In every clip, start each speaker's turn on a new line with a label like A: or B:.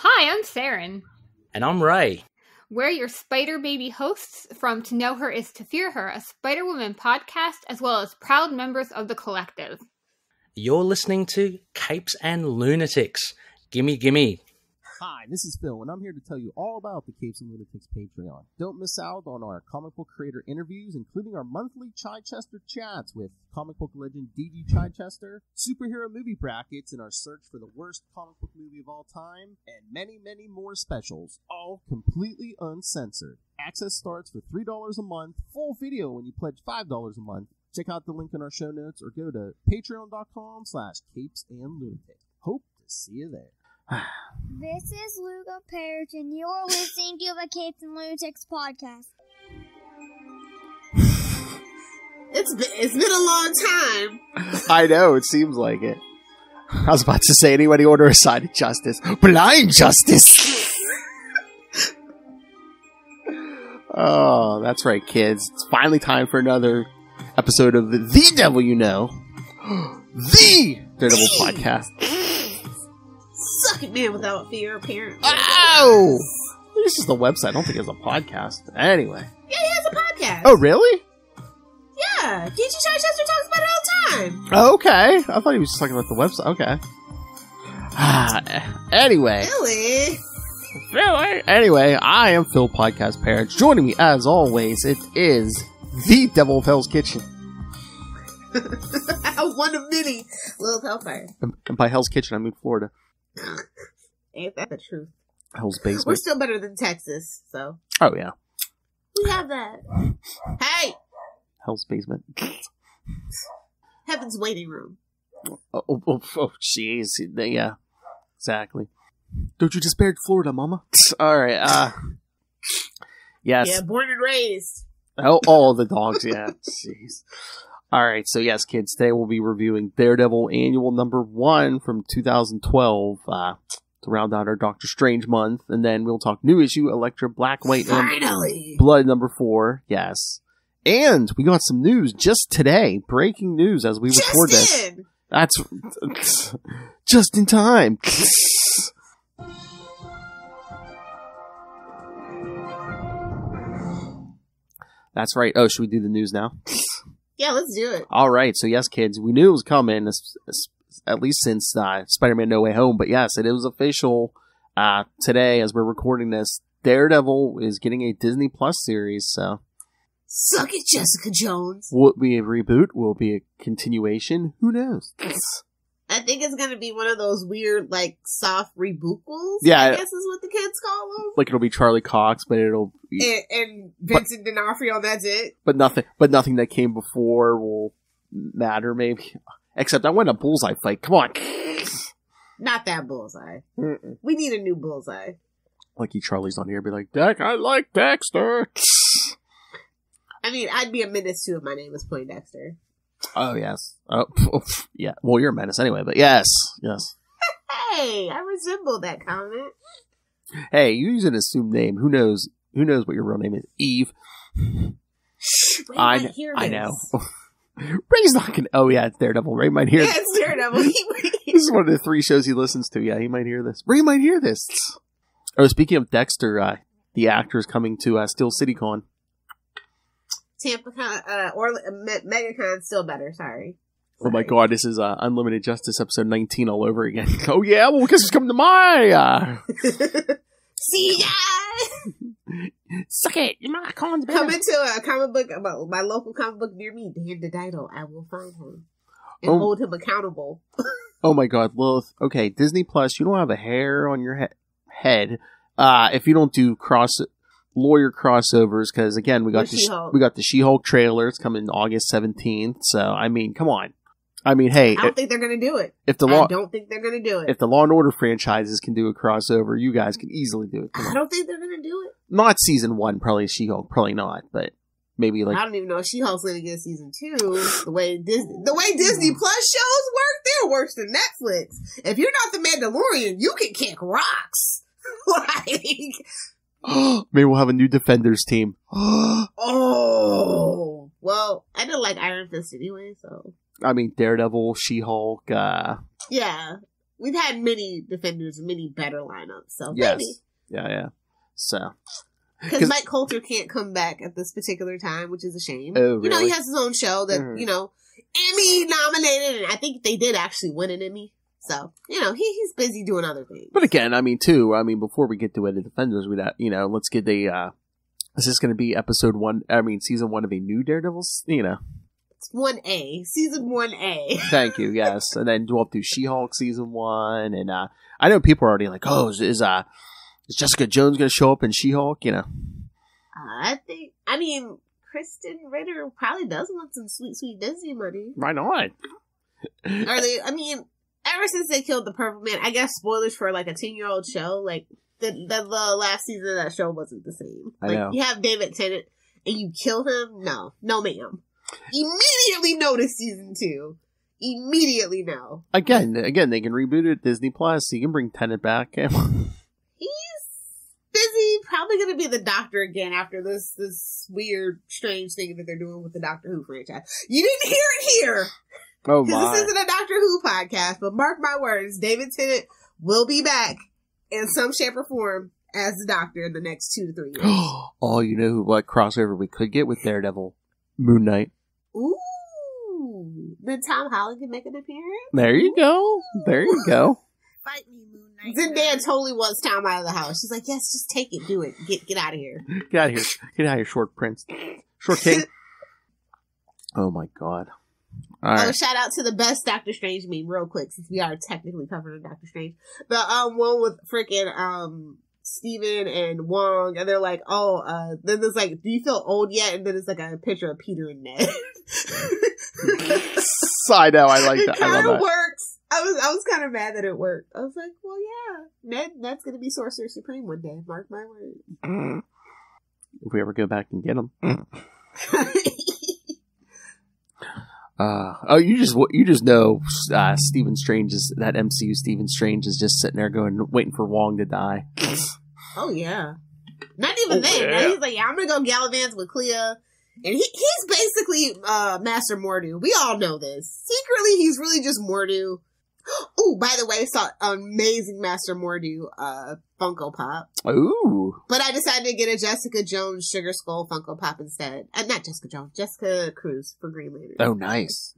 A: Hi, I'm Saren.
B: And I'm Ray.
A: We're your Spider Baby hosts from To Know Her Is to Fear Her, a Spider-Woman podcast, as well as proud members of the collective.
B: You're listening to Capes and Lunatics. Gimme, gimme.
C: Hi, this is Phil, and I'm here to tell you all about the Capes and Lunatics Patreon. Don't miss out on our comic book creator interviews, including our monthly Chichester chats with comic book legend D.G. Chichester, superhero movie brackets in our search for the worst comic book movie of all time, and many, many more specials, all completely uncensored. Access starts for $3 a month, full video when you pledge $5 a month. Check out the link in our show notes or go to patreon.com/capesandlunatics. Hope to see you there.
D: This is Luca Perich, and you're listening to the Capes and Lunatics podcast.
E: It's been a long time.
C: I know, it seems like it. I was about to say, anybody order a side of justice? Blind justice! Oh, that's right, kids. It's finally time for another episode of The Devil You Know. The Daredevil Podcast.
E: Suck it, man, without fear, apparently.
C: Oh! This is the website. I don't think it's a podcast. Anyway.
E: Yeah, he has a podcast.
C: Oh, really?
E: Yeah, D.G. Chichester talks about it all the time.
C: Okay. I thought he was just talking about the website. Okay. Anyway.
E: Really?
C: Anyway, I am Phil Podcast Perich. Joining me, as always, it is the Devil of Hell's Kitchen.
E: One of many. Little Hellfire.
C: And by Hell's Kitchen, I mean Florida.
E: Ain't that the truth?
C: Hell's Basement.
E: We're still better than Texas, so.
C: Oh, yeah.
E: We have that. Hey!
C: Hell's Basement.
E: Heaven's Waiting Room.
C: Oh, jeez. Yeah, exactly. Don't you disparage Florida, mama? Alright, yes.
E: Yeah, born and raised.
C: Oh, all the dogs, yeah. Jeez. Alright, so yes, kids, today we'll be reviewing Daredevil Annual number 1 from 2012, to round out our Doctor Strange month, and then we'll talk new issue, Elektra, Black, White,
E: Finally!
C: and Blood number 4, yes. And we got some news just today, breaking news as we record this. That's just in time. That's right. Oh, should we do the news now?
E: Yeah, let's do it.
C: All right. So, yes, kids, we knew it was coming, at least since Spider-Man No Way Home. But, yes, it was official today as we're recording this. Daredevil is getting a Disney Plus series. So,
E: suck it, Jessica Jones.
C: Will it be a reboot? Will it be a continuation? Who knows?
E: I think it's going to be one of those weird, like, soft rebookals.
C: Yeah.
E: I guess is what the kids call them.
C: Like, it'll be Charlie Cox, but it'll be...
E: And Vincent D'Onofrio, that's it.
C: But nothing that came before will matter, maybe. Except I want a Bullseye fight. Come on.
E: Not that Bullseye.
C: Mm-mm.
E: We need a new Bullseye.
C: Lucky Charlie's on here, be like, I like Dexter.
E: I mean, I'd be a menace too if my name was Poindexter.
C: Oh, yes. Oh, yeah. Well, you're a menace anyway, but yes.
E: Hey, I resemble that comment.
C: Hey, you use an assumed name. Who knows what your real name is? Eve.
E: Ray might hear this.
C: I know. Ray's not gonna... Oh, yeah, it's Daredevil. Ray might hear this.
E: Yeah, it's Daredevil.
C: This is one of the 3 shows he listens to. Yeah, he might hear this. Ray might hear this. Oh, speaking of Dexter, the actor is coming to Steel City Con.
E: TampaCon, or MegaCon, still better, sorry.
C: Oh my god, this is Unlimited Justice episode 19 all over again. Oh yeah, well, guess who's coming to my...
E: See ya!
C: Suck it, my con's better.
E: Come into a comic book, my local comic book near me, Dan DeDido. I will find him. And hold him accountable.
C: Oh my god, Lilith. Okay, Disney Plus, you don't have a hair on your head if you don't do lawyer crossovers, because again, we got the She-Hulk trailer. It's coming August 17th. So I mean, come on. I mean, hey,
E: I don't think they're going to do it. I don't think they're going to do it.
C: If the Law and Order franchises can do a crossover, you guys can easily do it.
E: I don't think they're going to do it.
C: Not season 1, probably She-Hulk, probably not, but maybe like
E: I don't even know if She-Hulk's going to get season 2. The way Disney Plus shows work, they're worse than Netflix. If you're not the Mandalorian, you can kick rocks. Like.
C: Maybe we'll have a new Defenders team.
E: Oh, well, I didn't like Iron Fist anyway, so.
C: I mean, Daredevil, She-Hulk,
E: Yeah. we've had many defenders, many better lineups. So
C: Yes.
E: maybe.
C: Yeah. So.
E: Because Mike Coulter can't come back at this particular time, which is a shame.
C: Oh, really?
E: You know, he has his own show that, Emmy nominated, and I think they did actually win an Emmy. So, he's busy doing other things.
C: But again, before we get to any defenders, let's get is this going to be season 1 of a new Daredevil?
E: It's 1A, season 1A.
C: Thank you, yes. And then we'll do She-Hulk season 1, and I know people are already like, oh, is Jessica Jones going to show up in She-Hulk?
E: Kristen Ritter probably does want some sweet, sweet Disney money.
C: Why not?
E: Ever since they killed the Purple Man, I guess spoilers for like a 10-year-old show, like the last season of that show wasn't the same.
C: I know.
E: You have David Tennant and you kill him? No ma'am. Immediately no to season 2. Immediately no.
C: Again, they can reboot it at Disney Plus. You can bring Tennant back.
E: He's busy, probably going to be the Doctor again after this weird, strange thing that they're doing with the Doctor Who franchise. You didn't hear it here!
C: Oh
E: Because
C: my.
E: this isn't a Doctor Who podcast, but mark my words, David Tennant will be back in some shape or form as the Doctor in the next 2 to 3 years.
C: Oh, you know what crossover we could get with Daredevil? Moon Knight.
E: Ooh. Then Tom Holland can make an appearance?
C: There you go. There you go.
D: Fight me, Moon Knight.
E: Zendaya totally wants Tom out of the house. She's like, yes, just take it, do it. Get out of here.
C: Get out of here. Get out of here, Short Prince. Short King. Oh my god. All right.
E: Shout out to the best Doctor Strange meme real quick, since we are technically covering Doctor Strange. The one with freaking Steven and Wong, and they're like, then there's like, do you feel old yet? And then it's like a picture of Peter and Ned.
C: I know, I like that.
E: It
C: I love
E: kind of
C: that.
E: works. I was kind of mad that it worked. I was like, well, yeah, Ned's gonna be Sorcerer Supreme one day. Mark my words.
C: If we ever go back and get him. You just know Stephen Strange is that MCU. Stephen Strange is just sitting there waiting for Wong to die.
E: Oh yeah, not even then.
C: Yeah.
E: He's like, yeah, I'm gonna go gallivant with Clea, and he's basically Master Mordo. We all know this. Secretly, he's really just Mordo. Oh, by the way, I saw amazing Master Mordo Funko Pop.
C: Ooh.
E: But I decided to get a Jessica Jones Sugar Skull Funko Pop instead. Not Jessica Jones, Jessica Cruz for Green Lantern.
C: Oh, nice.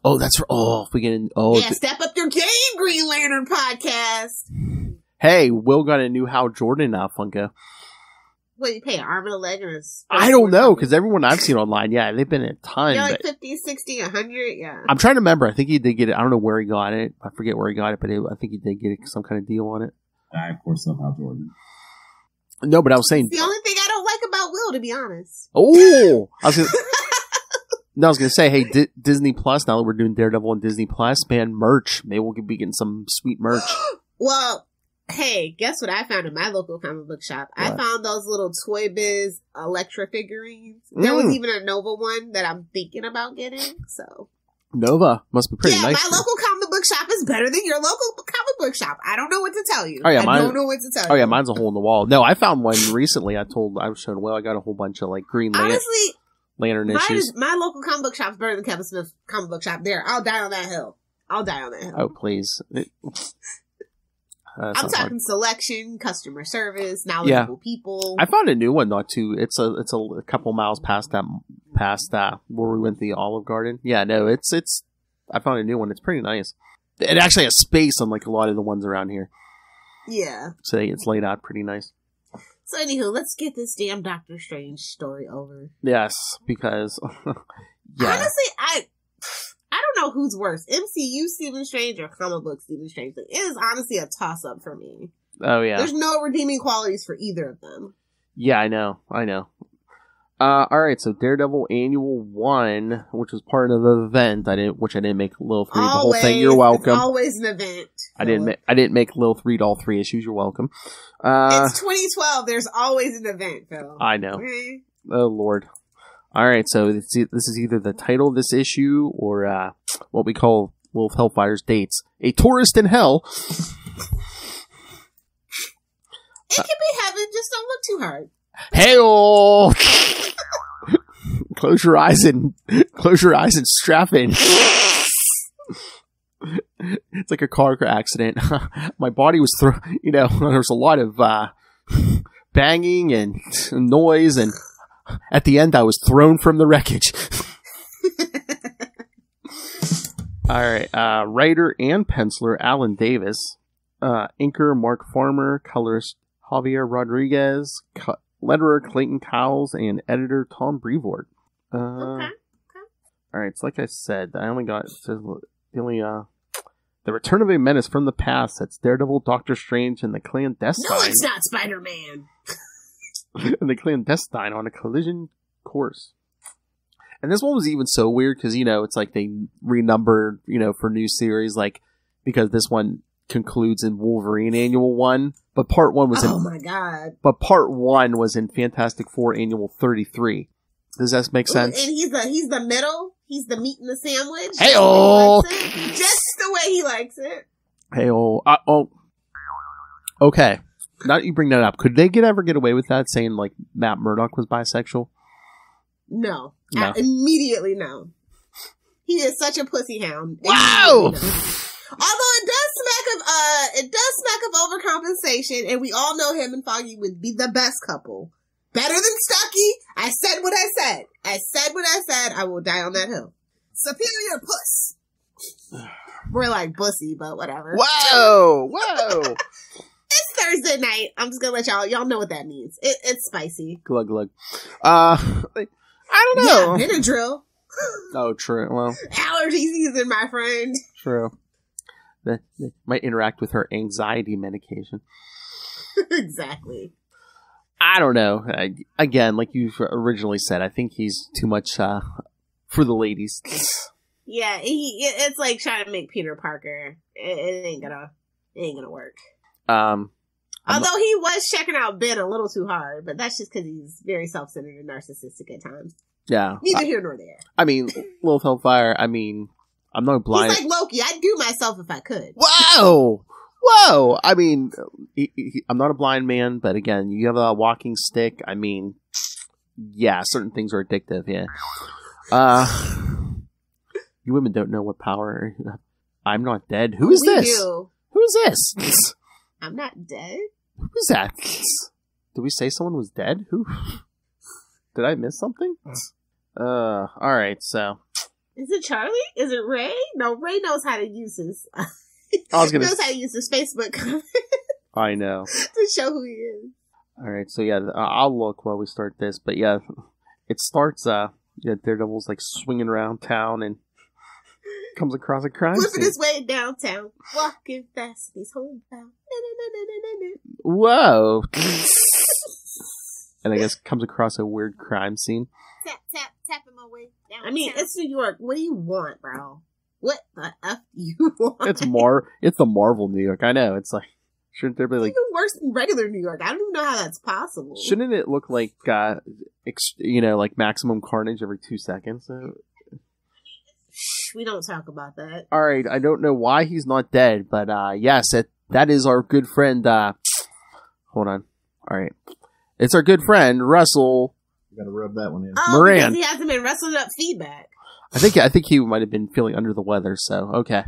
C: Oh, that's if we get in. Oh,
E: yeah, step up your game, Green Lantern podcast.
C: Hey, Will got a new Hal Jordan Funko.
E: What, you pay an arm and a leg or a...
C: I don't know, because everyone I've seen online, yeah, they've been a ton.
E: Yeah, like 50, 60, 100, yeah.
C: I'm trying to remember. I think he did get it. I don't know where he got it. I forget where he got it, but I think he did get some kind of deal on it.
F: I, of course, love Hal Jordan.
C: No, but I was saying...
E: The only thing I don't like about Will, to be honest.
C: Oh! I was gonna say, hey, Disney Plus, now that we're doing Daredevil on Disney Plus, man, merch. Maybe we'll be getting some sweet merch.
E: Well... Hey, guess what I found in my local comic book shop? What? I found those little Toy Biz Elektra figurines. There was even a Nova one that I'm thinking about getting, so.
C: Nova must be pretty nice.
E: Yeah, my local comic book shop is better than your local comic book shop. I don't know what to tell you.
C: Oh, yeah,
E: I don't know what to tell you.
C: Oh, yeah, mine's a hole in the wall. No, I found one recently. I was showing Will, I got a whole bunch of, like, Green Lantern issues.
E: My local comic book shop is better than Kevin Smith's comic book shop. There, I'll die on that hill.
C: Oh, please.
E: I'm talking selection, customer service, knowledgeable people.
C: I found a new one though too. It's a couple miles past where we went to the Olive Garden. Yeah, no, it's. I found a new one. It's pretty nice. It actually has space unlike a lot of the ones around here.
E: Yeah.
C: So it's laid out pretty nice.
E: So anywho, let's get this damn Doctor Strange story over.
C: Yes, because yeah.
E: Honestly, I don't know who's worse, MCU Stephen Strange or comic book Stephen Strange. It is honestly a toss-up for me.
C: Oh, yeah.
E: There's no redeeming qualities for either of them.
C: Yeah, I know. Alright, so Daredevil Annual 1, which was part of the event, which I didn't make Lil 3 the whole thing. You're welcome.
E: It's always an event.
C: I didn't make Lil read all 3 issues. You're welcome.
E: It's 2012. There's always an event, Phil.
C: I know.
E: Okay?
C: Oh, Lord. Alright, so this is either the title of this issue or what we call Wolf Hellfire's dates. A Tourist in Hell.
E: It can be heaven, just don't look too hard.
C: Hey-oh! Close your eyes and strap in. It's like a car accident. My body was thrown, there was a lot of banging and noise, and at the end I was thrown from the wreckage. All right, writer and penciler Alan Davis, inker Mark Farmer, colorist Javier Rodriguez, letterer Clayton Cowles, and editor Tom Brevoort.
E: Okay.
C: All right, so like I said, I only got the return of a menace from the past. That's Daredevil, Doctor Strange, and the Clandestine.
E: No, it's not Spider-Man.
C: And the Clandestine on a collision course. And this one was even so weird because it's like they renumbered for new series, like because this one concludes in Wolverine Annual 1, but Part 1 was
E: oh my god!
C: But Part 1 was in Fantastic Four Annual 33. Does that make sense?
E: And he's the middle. He's the meat in the sandwich.
C: Hey-oh!
E: Just the way he likes it.
C: Hey-oh. Okay. Now that you bring that up, could they ever get away with that, saying like Matt Murdock was bisexual?
E: No.
C: No.
E: Immediately no. He is such a pussy hound.
C: Wow!
E: Although it does smack of overcompensation, and we all know him and Foggy would be the best couple. Better than Stucky. I said what I said. I will die on that hill. Superior puss. We're like bussy, but whatever.
C: Whoa!
E: It's Thursday night. I'm just gonna let y'all know what that means. It's spicy.
C: Glug glug. I don't know.
E: Yeah, Benadryl.
C: Oh, true. Well,
E: allergy season, my friend.
C: True. That might interact with her anxiety medication.
E: Exactly.
C: I don't know. Again, like you originally said, I think he's too much for the ladies.
E: Yeah, it's like trying to make Peter Parker. It ain't gonna work. Although he was checking out Ben a little too hard, but that's just because he's very self-centered and narcissistic at times.
C: Yeah.
E: Neither here nor there.
C: I mean, Lilith Hellfire, I'm not blind.
E: He's like Loki. I'd do myself if I could.
C: Whoa! I mean, I'm not a blind man, but again, you have a walking stick. I mean, yeah, certain things are addictive, yeah. You women don't know what power... I'm not dead. Who is this?
E: Do.
C: Who is this?
E: I'm not dead?
C: Who is that? Did we say someone was dead? Who? Did I miss something? Alright, so...
E: Is it Charlie? Is it Ray? No, Ray knows how to use his... knows how to use his Facebook comment.
C: I know.
E: To show who he is.
C: Alright, so yeah, I'll look while we start this, but yeah, it starts, Daredevil's like swinging around town and comes across a crime
E: Flipping
C: scene.
E: his way downtown, walking fast, he's homebound.
C: Whoa! And I guess comes across a weird crime scene.
E: Tapping my way down. I mean, it's New York. What do you want, bro? What the F do you want?
C: It's the Marvel New York. I know. It's like, shouldn't there be like...
E: Even worse than regular New York. I don't even know how that's possible.
C: Shouldn't it look like, like maximum carnage every 2 seconds?
E: We don't talk about that.
C: Alright, I don't know why he's not dead, but yes, that is our good friend, hold on. Alright. It's our good friend, Russell.
F: You gotta rub that one in.
E: Oh,
C: Moran.
E: because he hasn't been wrestling up feedback.
C: I think he might have been feeling under the weather, so, okay.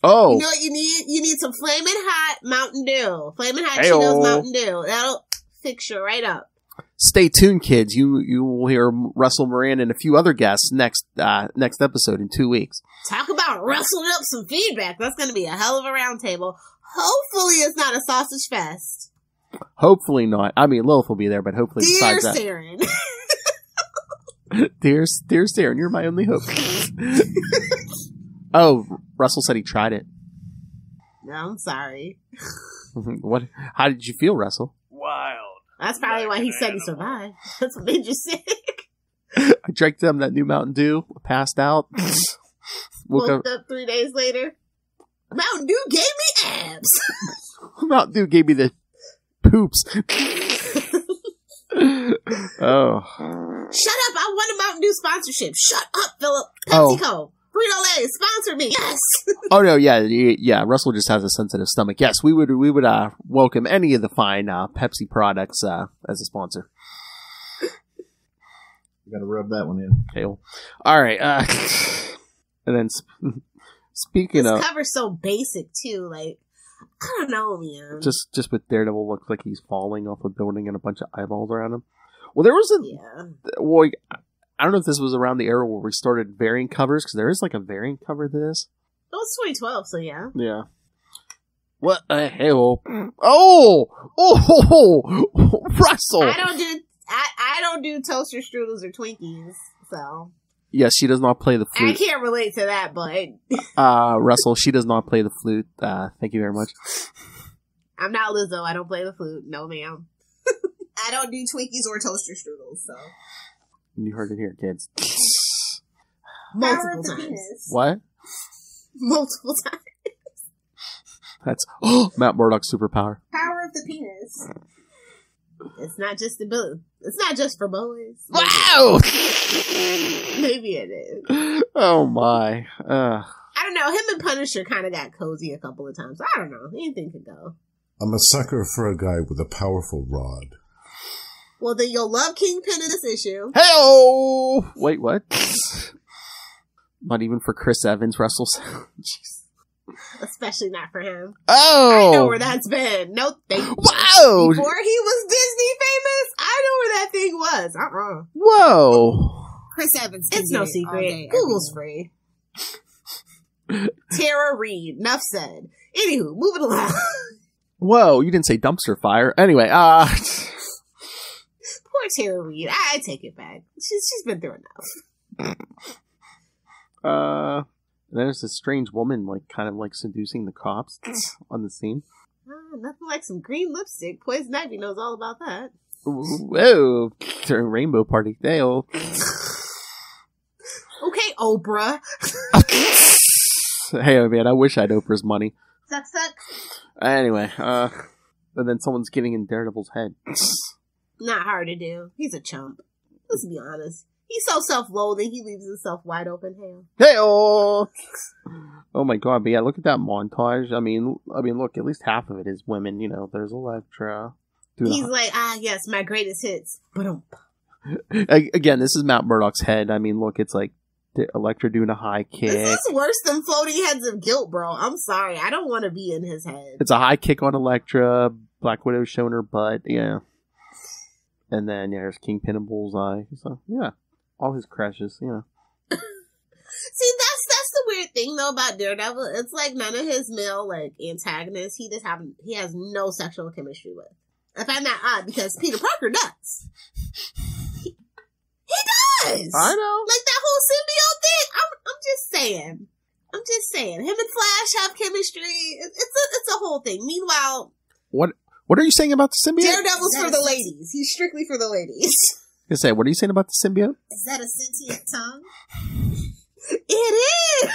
C: Oh!
E: You know what you need? You need some Flamin' Hot Mountain Dew. Flamin' Hot
C: Hey-o.
E: Cheetos Mountain Dew. That'll fix you right up.
C: Stay tuned, kids. You will hear Russell Moran and a few other guests next episode in 2 weeks.
E: Talk about wrestling up some feedback. That's going to be a hell of a round table. Hopefully it's not a sausage fest.
C: Hopefully not. I mean, Lilith will be there, but hopefully
E: Dear
C: besides
E: Saren.
C: that. Dear Saren, you're my only hope. Oh, Russell said he tried it.
E: No, I'm sorry.
C: What? How did you feel, Russell?
G: Wild.
E: That's probably why he said he survived. That's what made you sick.
C: I drank them that new Mountain Dew, passed out.
E: Woke up 3 days later. Mountain Dew gave me abs.
C: Mountain Dew gave me the poops. Oh.
E: Shut up. I want a Mountain Dew sponsorship. Shut up, Philip.
C: Oh.
E: PepsiCo. Frito-Lay, sponsor me. Yes.
C: Oh no, yeah. Russell just has a sensitive stomach. Yes, we would welcome any of the fine Pepsi products as a sponsor.
F: You gotta rub that one in.
C: Okay, well, all right. And then Speaking
E: This
C: of,
E: cover's so basic too. Like, I don't know, man.
C: just with Daredevil looks like he's falling off a building and a bunch of eyeballs around him. Well, there was well, I don't know if this was around the era where we started variant covers, because there is like a variant cover to this.
E: It was 2012, so yeah.
C: Yeah. What the hell? Oh, Russell!
E: I don't do toaster strudels or Twinkies, so.
C: Yes, she does not play the
E: I
C: flute.
E: can't relate to that, but.
C: Russell, she does not play the flute. Thank you very much.
E: I'm not Lizzo. I don't play the flute. No, ma'am. I don't do Twinkies or toaster strudels, so.
C: You heard it here, kids.
E: Multiple times.
C: What?
E: Multiple times.
C: That's Matt Murdock's superpower.
E: Power of the penis. It's not just it's not just for boys.
C: Wow!
E: Maybe it is.
C: Oh my.
E: I don't know. Him and Punisher kind of got cozy a couple of times. I don't know. Anything could go.
G: I'm a sucker for a guy with a powerful rod.
E: Well, then you'll love Kingpin in this issue.
C: Hey-oh! Wait, what? Not even for Chris Evans, Russell. Jeez.
E: Especially not for him.
C: Oh!
E: I know where that's been. No, thank you.
C: Wow!
E: Before he was Disney famous, I know where that thing was.
C: Whoa!
D: Chris Evans.
E: It's no secret. Google's free. Tara Reid. Enough said. Anywho, moving along.
C: Whoa, you didn't say dumpster fire. Anyway,
E: Poor Tara Reid. I take it back. She's been through enough.
C: There's this strange woman, like, kind of like seducing the cops on the scene.
E: Nothing like some green lipstick. Poison Ivy knows all about that.
C: Whoa! During Rainbow Party. Hey-oh.
E: Okay, Oprah.
C: Hey, man, I wish I had Oprah's money.
E: Suck.
C: Anyway, and then someone's getting in Daredevil's head.
E: Not hard to do. He's a chump. Let's be honest. He's so self-loathing, he leaves himself wide open.
C: Hey-oh! Oh my god, but yeah, look at that montage. I mean, look, at least half of it is women. You know, there's Elektra.
E: He's like, yes, my greatest hits.
C: Again, this is Matt Murdock's head. I mean, look, it's like Elektra doing a high kick.
E: This is worse than Floating Heads of Guilt, bro. I'm sorry. I don't want to be in his head.
C: It's a high kick on Elektra. Black Widow showing her butt. Yeah. And then, yeah, there's Kingpin and Bullseye. So, yeah. All his crashes, yeah.
E: See, that's the weird thing though about Daredevil. It's like none of his male like antagonists he has no sexual chemistry with. I find that odd because Peter Parker does. He does.
C: I know.
E: Like that whole symbiote thing. I'm just saying. Him and Flash have chemistry. It's a whole thing. Meanwhile,
C: what are you saying about the symbiote?
E: Daredevil's for the ladies. He's strictly for the ladies.
C: I say, what are you saying about the symbiote?
D: Is that a sentient tongue?
E: It is!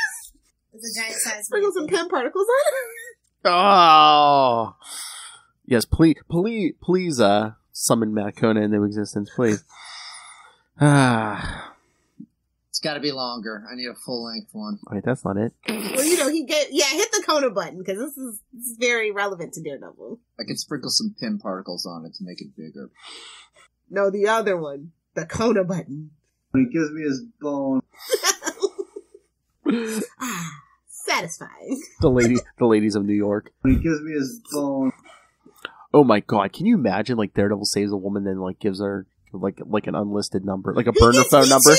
D: It's a giant size.
E: Sprinkle some Pym particles on it.
C: Oh! Yes, please, summon Macona into existence, please.
H: It's gotta be longer. I need a full-length one.
C: Wait, that's not it.
E: Well, you know, hit the Kona button, because this is very relevant to Daredevil.
H: I could sprinkle some Pym particles on it to make it bigger.
E: No, the other one. The Kona button.
F: He gives me his bone.
E: Satisfying.
C: The ladies of New York.
F: He gives me his bone.
C: Oh my god, can you imagine, like, Daredevil saves a woman, then, like, gives her, like an unlisted number, like a burner phone number?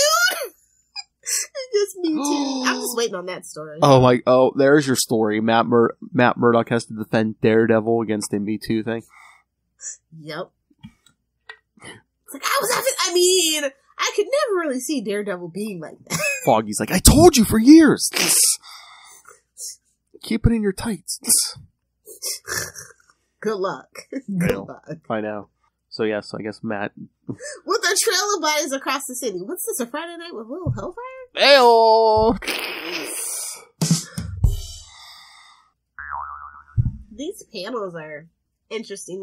E: Just me too. I'm just waiting on that story.
C: Oh, there's your story. Matt Murdock has to defend Daredevil against the Me Too thing.
E: Yep. It's like, I could never really see Daredevil being like that.
C: Foggy's like, I told you for years! Keep it in your tights.
E: Good luck. Good luck.
C: I know. So yes, I guess Matt...
E: With a trail of bodies across the city. What's this, a Friday night with Little Hellfire?
C: Ayo!
E: These panels are interesting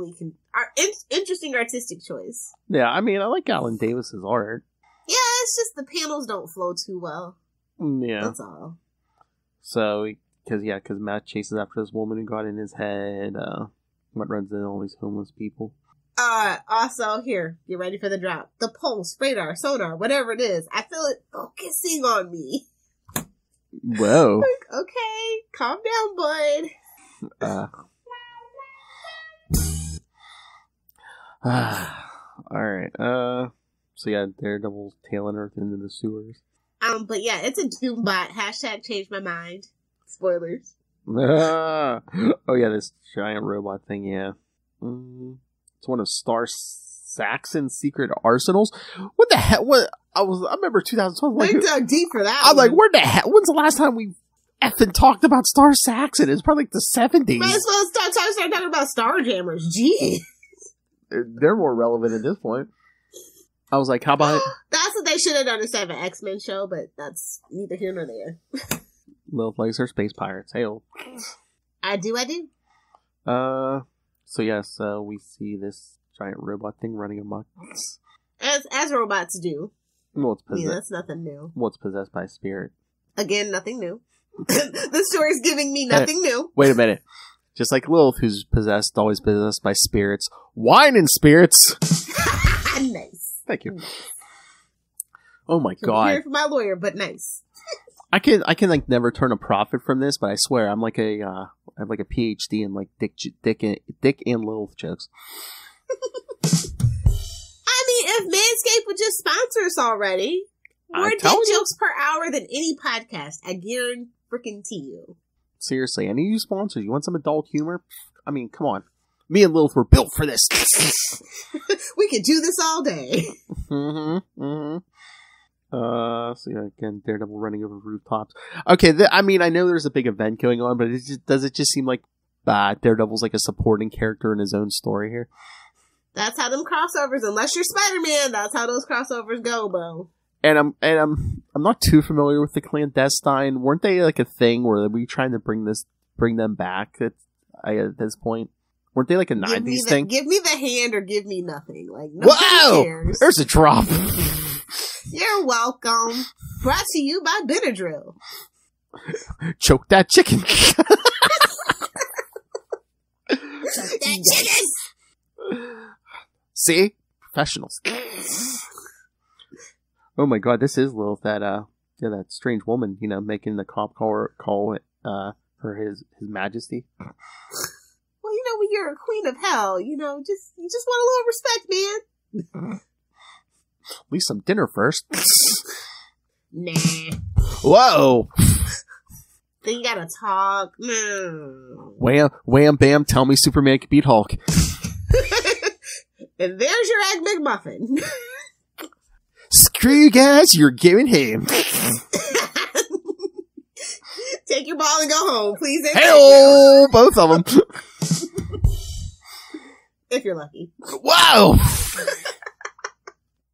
E: artistic choice.
C: Yeah, I mean, I like Alan Davis's art.
E: Yeah, it's just the panels don't flow too well.
C: Yeah.
E: That's all.
C: So, because Matt chases after this woman who got in his head, what runs into all these homeless people.
E: Also, here, get ready for the drop. The pulse, radar, sonar, whatever it is, I feel it focusing on me.
C: Whoa.
E: Like, okay, calm down, bud.
C: Alright, so yeah, Daredevil's tailing Earth into the sewers.
E: But yeah, it's a Doombot. Hashtag change my mind. Spoilers.
C: Oh yeah, this giant robot thing, yeah. It's one of Star Saxon's secret arsenals. What the hell? I remember 2012.
E: They dug deep for that.
C: I'm like, where the hell? When's the last time we effing talked about Star Saxon? It's probably like the 70s.
E: Might as well start talking about Starjammers. Jeez.
C: They're more relevant at this point. I was like, how about it?
E: That's what they should have done instead of an X-Men show, but that's neither here nor there.
C: Lilith likes her space pirates. Hey,
E: I do.
C: So yes, we see this giant robot thing running amok.
E: As robots do.
C: Well, it's possessed.
E: Yeah, that's nothing new.
C: Well, it's possessed by a spirit.
E: Again, nothing new. The story's giving me nothing new.
C: Wait a minute. Just like Lilith, who's always possessed by spirits. Wine and spirits!
E: Nice.
C: Thank you. Oh my
E: I'm
C: god.
E: here for my lawyer, but nice.
C: I can like never turn a profit from this, but I swear I'm like I have like a PhD in like Dick and Lilith jokes.
E: I mean, if Manscaped would just sponsor us already, more dick jokes per hour than any podcast. I guarantee you.
C: Seriously, any of you sponsors, you want some adult humor? I mean, come on. Me and Lilith were built for this.
E: We could do this all day.
C: So yeah, again, Daredevil running over rooftops. Okay, I mean, I know there's a big event going on, but does it just seem like Daredevil's like a supporting character in his own story here?
E: That's how them crossovers, unless you're Spider-Man, that's how those crossovers go, bro.
C: And I'm not too familiar with the Clandestine. Weren't they like a thing where we trying to bring them back at this point? Weren't they like a 90s thing?
E: Give me the hand or give me nothing. Like,
C: whoa!
E: Cares.
C: There's a drop.
E: You're welcome. Brought to you by Benadryl.
C: Choke that chicken.
E: Choke that chicken!
C: See? Professionals. Oh my god, this is Lilith, that strange woman, making the cop call her his majesty.
E: Well, when you're a queen of hell, you just want a little respect, man.
C: At least some dinner first.
E: Nah.
C: Whoa!
E: Then you gotta talk. No.
C: Wham, bam, tell me Superman can beat Hulk.
E: And there's your Egg McMuffin.
C: Screw you guys, you're giving him.
E: Take your ball and go home, please.
C: Hey-oh! Both of them.
E: If you're lucky.
C: Wow!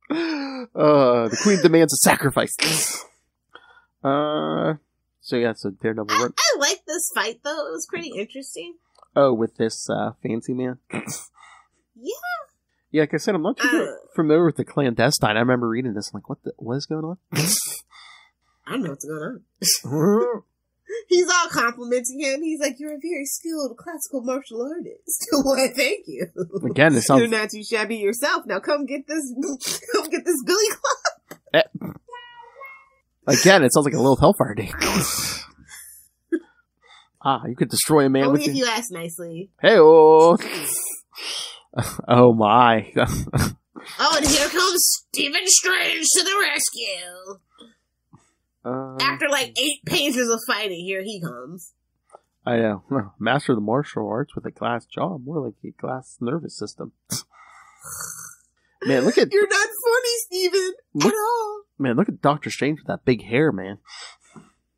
C: The queen demands a sacrifice. So Daredevil.
E: I like this fight though. It was pretty interesting.
C: Oh, with this fancy man.
E: Yeah.
C: Yeah, like I said, I'm not too familiar with the Clandestine. I remember reading this. I'm like, what is going on?
E: I don't know what's going on. He's all complimenting him. He's like, "You're a very skilled classical martial artist." Why, thank you.
C: Again, it sounds...
E: You're not too shabby yourself. Now come get this billy club.
C: Again, it sounds like a little Hellfire Day. You could destroy a man
E: only
C: with...
E: if you ask nicely.
C: Hey-oh! Oh my.
E: Oh, and here comes Stephen Strange to the rescue. After like 8 pages of fighting, here he comes.
C: I know. Master of the martial arts with a glass jaw, more like a glass nervous system. Man, look at...
E: You're not funny, Stephen, at all.
C: Man, look at Dr. Strange with that big hair, man.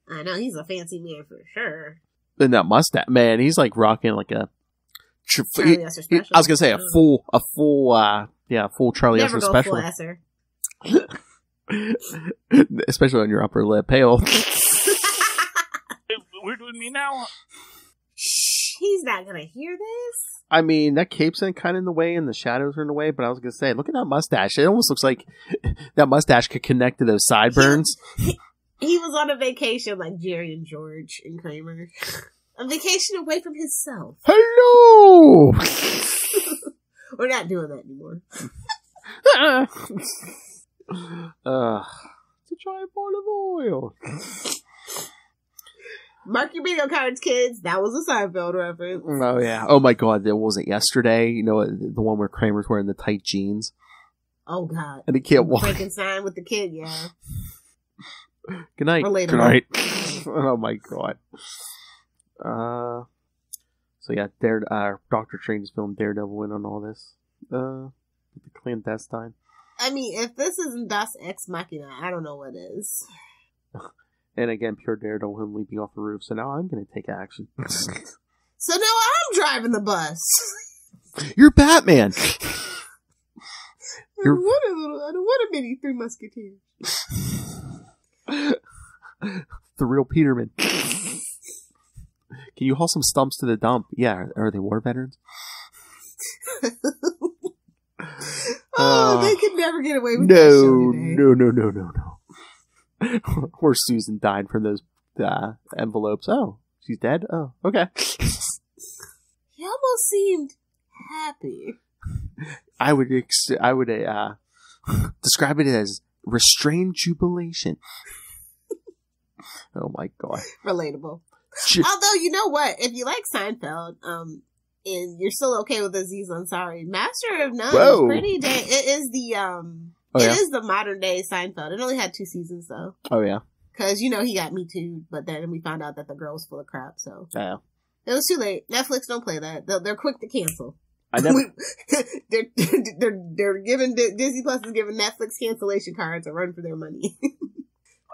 E: I know, he's a fancy man for sure.
C: And that mustache, man, he's like rocking like a...
E: Charlie Esser special.
C: I was gonna say a full Charlie Esser special.
E: Never go full Esser.
C: Especially on your upper lip. Pale.
B: We're doing me now.
E: Shh, he's not gonna hear this.
C: I mean, that cape's kind of in the way and the shadows are in the way, but I was gonna say, look at that mustache. It almost looks like that mustache could connect to those sideburns.
E: He was on a vacation like Jerry and George and Kramer. A vacation away from himself.
C: Hello!
E: We're not doing that anymore.
C: It's a giant ball of oil.
E: Mark your bingo cards, kids. That was a Seinfeld reference.
C: Oh, yeah. Oh, my God. Was it yesterday? You know, the one where Kramer's wearing the tight jeans?
E: Oh, God.
C: And he can't walk.
E: Frankenstein with the kid, yeah.
C: Good night.
E: Relatable.
C: Good night. Oh, my God. So, yeah, Doctor Strange's film Daredevil in on all this. The Clandestine.
E: I mean, if this isn't Das Ex Machina, I don't know what is.
C: And again, pure Daredevil, him leaping off the roof. So now I'm going to take action.
E: So now I'm driving the bus.
C: You're Batman.
E: I don't want a mini Three Musketeers.
C: The real Peterman. Can you haul some stumps to the dump? Yeah. Are they war veterans?
E: They could never get away with that show today.
C: No. Poor Susan died from those envelopes. Oh, she's dead? Oh, okay.
E: He almost seemed happy.
C: I would describe it as restrained jubilation. Oh my God.
E: Relatable. Although, you know what? If you like Seinfeld, and you're still okay with Aziz Ansari, Master of None is pretty it is the is the modern day Seinfeld. It only had 2 seasons though.
C: Oh yeah.
E: Cause you know he got Me Too, but then we found out that the girl was full of crap, so
C: yeah.
E: It was too late. Netflix don't play that. They're quick to cancel.
C: They're
E: giving Disney Plus is giving Netflix cancellation cards a run for their money.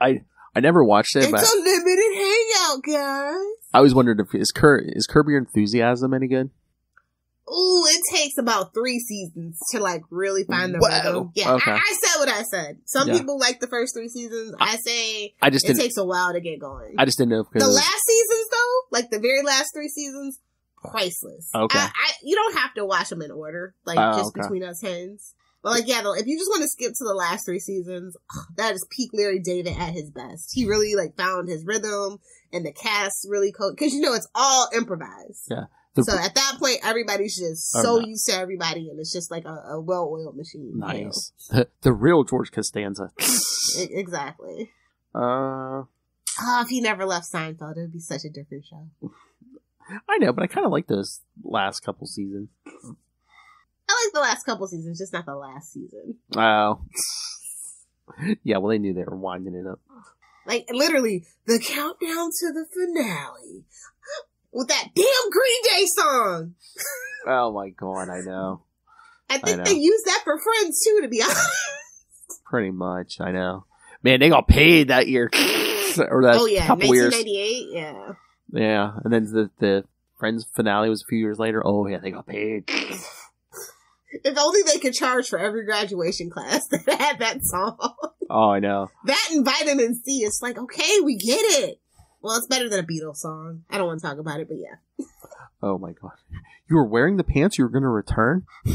C: I never watched it.
E: It's a limited hangout, guys.
C: I always wondered if is Curb Your Enthusiasm any good?
E: Ooh, it takes about 3 seasons to like really find the rhythm. Yeah, okay. I said what I said. Some people like the first 3 seasons. I say it takes a while to get going.
C: I just didn't know because
E: the last seasons though, like the very last 3 seasons, priceless.
C: Okay,
E: you don't have to watch them in order, like just between us hens. But like, yeah, if you just want to skip to the last 3 seasons, that is peak Larry David at his best. He really like found his rhythm, and the cast really because you know it's all improvised.
C: Yeah.
E: So at that point, everybody's just used to everybody, and it's just like a well-oiled machine.
C: Nice. You know? The real George Costanza.
E: Exactly. If he never left Seinfeld, it would be such a different show.
C: I know, but I kind of like those last couple seasons.
E: I like the last couple seasons, just not the last season.
C: Oh. Yeah, well, they knew they were winding it up.
E: Like, literally, the countdown to the finale. With that damn Green Day song.
C: Oh my God, I know.
E: I think they used that for Friends too, to be honest.
C: Pretty much, I know. Man, they got paid that year. Or that couple
E: 1998,
C: years. Yeah, and then the Friends finale was a few years later. Oh yeah, they got paid.
E: If only they could charge for every graduation class that had that song.
C: Oh, I know.
E: That and Vitamin C, it's like, okay, we get it. Well, it's better than a Beatles song. I don't want to talk about it, but yeah.
C: Oh my God. You were wearing the pants you were going to return?
E: I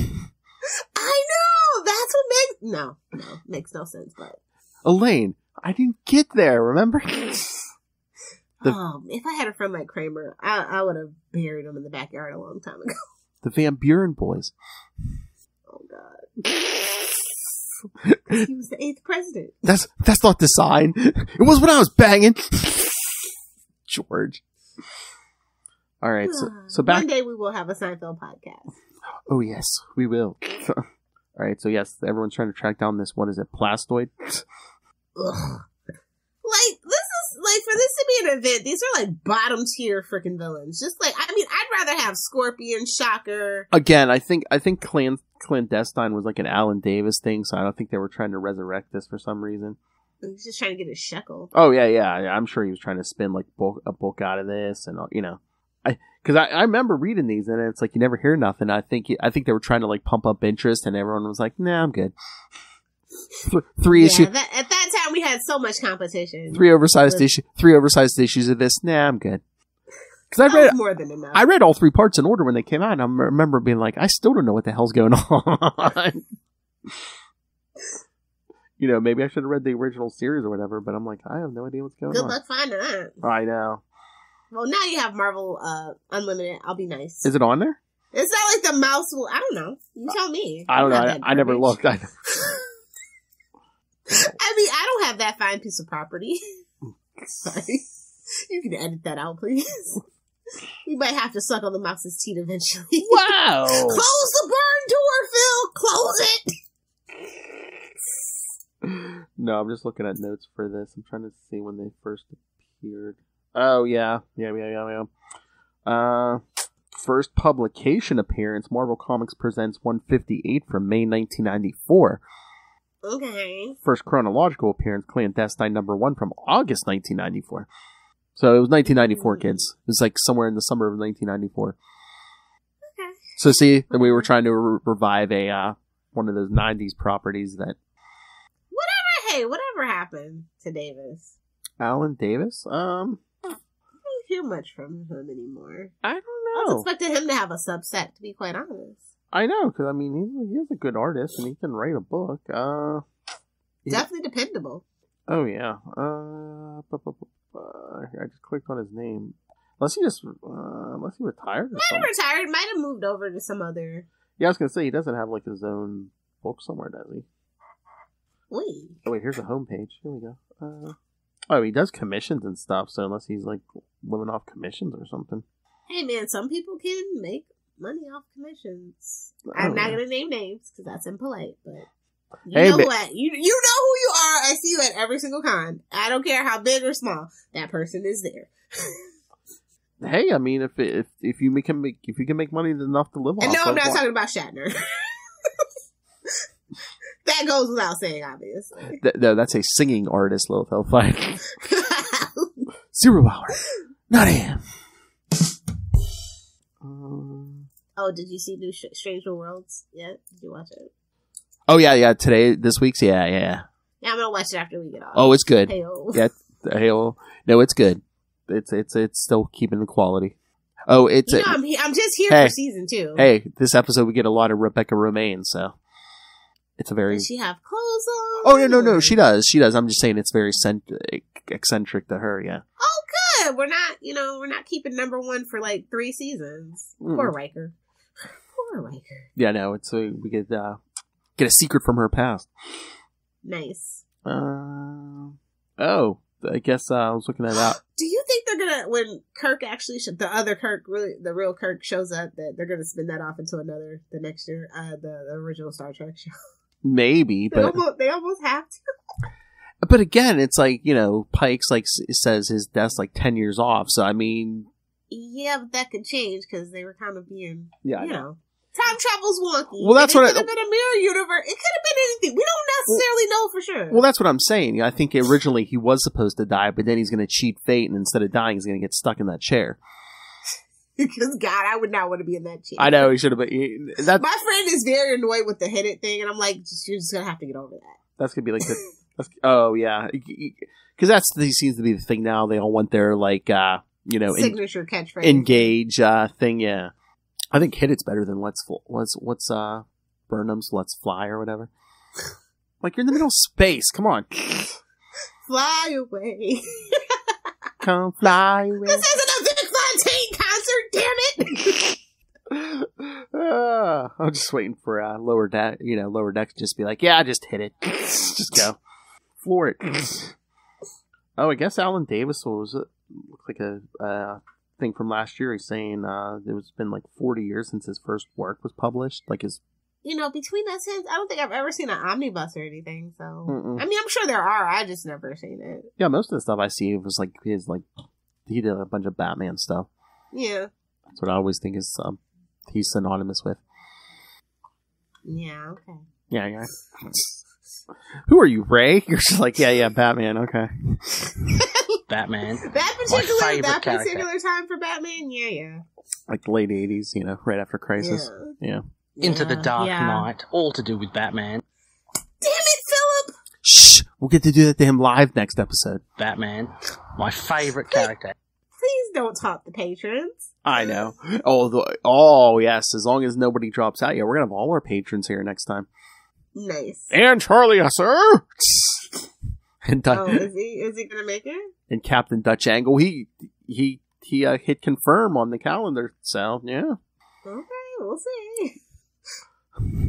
E: know! That's what makes no sense, but...
C: Elaine, I didn't get there, remember?
E: If I had a friend like Kramer, I would have buried him in the backyard a long time ago.
C: The Van Buren boys.
E: Oh God. He was the 8th president.
C: That's not the sign. It was when I was banging. George. All right, so back.
E: One day we will have a Seinfeld podcast.
C: Oh yes, we will. All right, so yes, everyone's trying to track down this. What is it? Plastoid.
E: Ugh. Like this is like for this to be an event. These are like bottom tier freaking villains. Just like I'd rather have Scorpion, Shocker.
C: Again, I think Clandestine was like an Alan Davis thing, so I don't think they were trying to resurrect this for some reason.
E: He's just trying to get his shekel.
C: Oh yeah. I'm sure he was trying to spin like a book out of this, and you know, because I remember reading these, and it's like you never hear nothing. I think they were trying to like pump up interest, and everyone was like, "Nah, I'm good." 3 issues.
E: At that time, we had so much competition.
C: 3 oversized issues of this. Nah, I'm good. Because
E: more than enough.
C: I read all 3 parts in order when they came out, and I remember being like, I still don't know what the hell's going on. You know, maybe I should have read the original series or whatever, but I'm like, I have no idea what's going on.
E: Good luck finding that.
C: I know.
E: Well, now you have Marvel Unlimited. I'll be nice.
C: Is it on there?
E: It's not like the mouse will. I don't know. You tell me.
C: I don't know. I never looked.
E: I don't have that fine piece of property. Sorry. You can edit that out, please. We might have to suck on the mouse's teeth eventually.
B: Wow!
E: Close the barn door, Phil! Close it!
C: No, I'm just looking at notes for this. I'm trying to see when they first appeared. Oh, yeah. Yeah. First publication appearance, Marvel Comics Presents 158 from May 1994.
E: Okay.
C: First chronological appearance, Clandestine #1 from August 1994. So it was 1994, kids. It was like somewhere in the summer of 1994.
E: Okay.
C: So see, we were trying to revive a one of those 90s properties that...
E: Whatever happened to Davis?
C: Alan Davis?
E: I don't hear much from him anymore.
C: I don't
E: I
C: know.
E: was expecting him to have a subset, to be quite honest.
C: I know, because I mean, he's a good artist and he can write a book.
E: Definitely dependable.
C: Oh yeah. I just clicked on his name. Unless he retired or
E: Might
C: something.
E: have retired, might have moved over to some other...
C: Yeah, I was gonna say he doesn't have like his own book somewhere, does he?
E: Wait.
C: Oh wait, here's a homepage. Here we go. Oh, he does commissions and stuff. So unless he's like living off commissions or something.
E: Hey man, some people can make money off commissions. I'm not gonna name names because that's impolite, but you know what? You know who you are. I see you at every single con. I don't care how big or small that person is there.
C: Hey, I mean, if you can make money enough to live off.
E: And no, I'm not
C: why-
E: talking about Shatner. That goes without saying, obviously.
C: No, that's a singing artist, Lilith Hellfire. 0 hour. Not him.
E: Oh, did you see New Stranger Worlds yet? Did you watch it?
C: Oh yeah. This week's yeah.
E: Yeah, I'm gonna watch it after we get off.
C: Oh, it's good.
E: Hey-o.
C: Yeah, hey-o. No, it's good. It's still keeping the quality. Oh, it's.
E: I'm just here for season 2.
C: Hey, this episode we get a lot of Rebecca Romaine, so it's a very.
E: Does she have clothes on?
C: Oh no, she does. I'm just saying it's very eccentric to her. Yeah.
E: Oh, good. We're not keeping #1 for like 3 seasons. Poor Riker. Poor Riker.
C: Yeah, no, it's we get a secret from her past.
E: Nice.
C: Oh, I guess I was looking at that.
E: Do you think they're gonna, when Kirk actually, the other Kirk, really, the real Kirk shows up, that they're gonna spin that off into the next year, the original Star Trek show?
C: Maybe, but
E: they almost have to.
C: But again, it's like, Pike's like says his death's like 10 years off. So I mean,
E: yeah, but that could change because they were kind of being,
C: yeah,
E: time travel's wonky.
C: Well, that's what
E: it could have been a mirror universe. It could have been anything. We don't necessarily know for sure.
C: Well, that's what I'm saying. I think originally he was supposed to die, but then he's going to cheat fate, and instead of dying, he's going to get stuck in that chair.
E: Because God, I would not want to be in that chair.
C: I know he should have been.
E: My friend is very annoyed with the hit it thing, and I'm like, you're just gonna have to get over that.
C: That's gonna be like oh yeah, because seems to be the thing now. They all want their
E: signature catchphrase,
C: engage thing. Yeah, I think hit it's better than what's Burnham's Let's Fly or whatever. Like, you're in the middle of space. Come on,
E: fly away.
C: Come fly away.
E: This isn't a Vic Fontaine concert, damn it!
C: I'm just waiting for lower deck to just be like, yeah, just hit it, just go, floor it. Oh, I guess Alan Davis looks like a thing from last year. He's saying it's been like 40 years since his first work was published. Like his,
E: between us, I don't think I've ever seen an omnibus or anything. So I mean, I'm sure there are. I just never seen it.
C: Yeah, most of the stuff I see was like he did a bunch of Batman stuff.
E: Yeah,
C: that's what I always think is he's synonymous with.
E: Yeah. Okay.
C: Yeah. Who are you, Ray? You're just like, yeah, Batman. Okay.
B: Batman.
E: That particular time for Batman. Yeah.
C: Like the late 80s, right after Crisis. Yeah.
B: Into the Dark Knight, all to do with Batman.
E: Damn it, Philip!
C: Shh! We'll get to do that to him live next episode.
B: Batman, my favorite character.
E: Please don't taunt the patrons.
C: I know. Oh, yes. As long as nobody drops out. Yeah, we're gonna have all our patrons here next time.
E: Nice.
C: And Charlie, sir. And
E: is he gonna make it?
C: And Captain Dutch Angle, he hit confirm on the calendar. So yeah.
E: Okay, we'll see.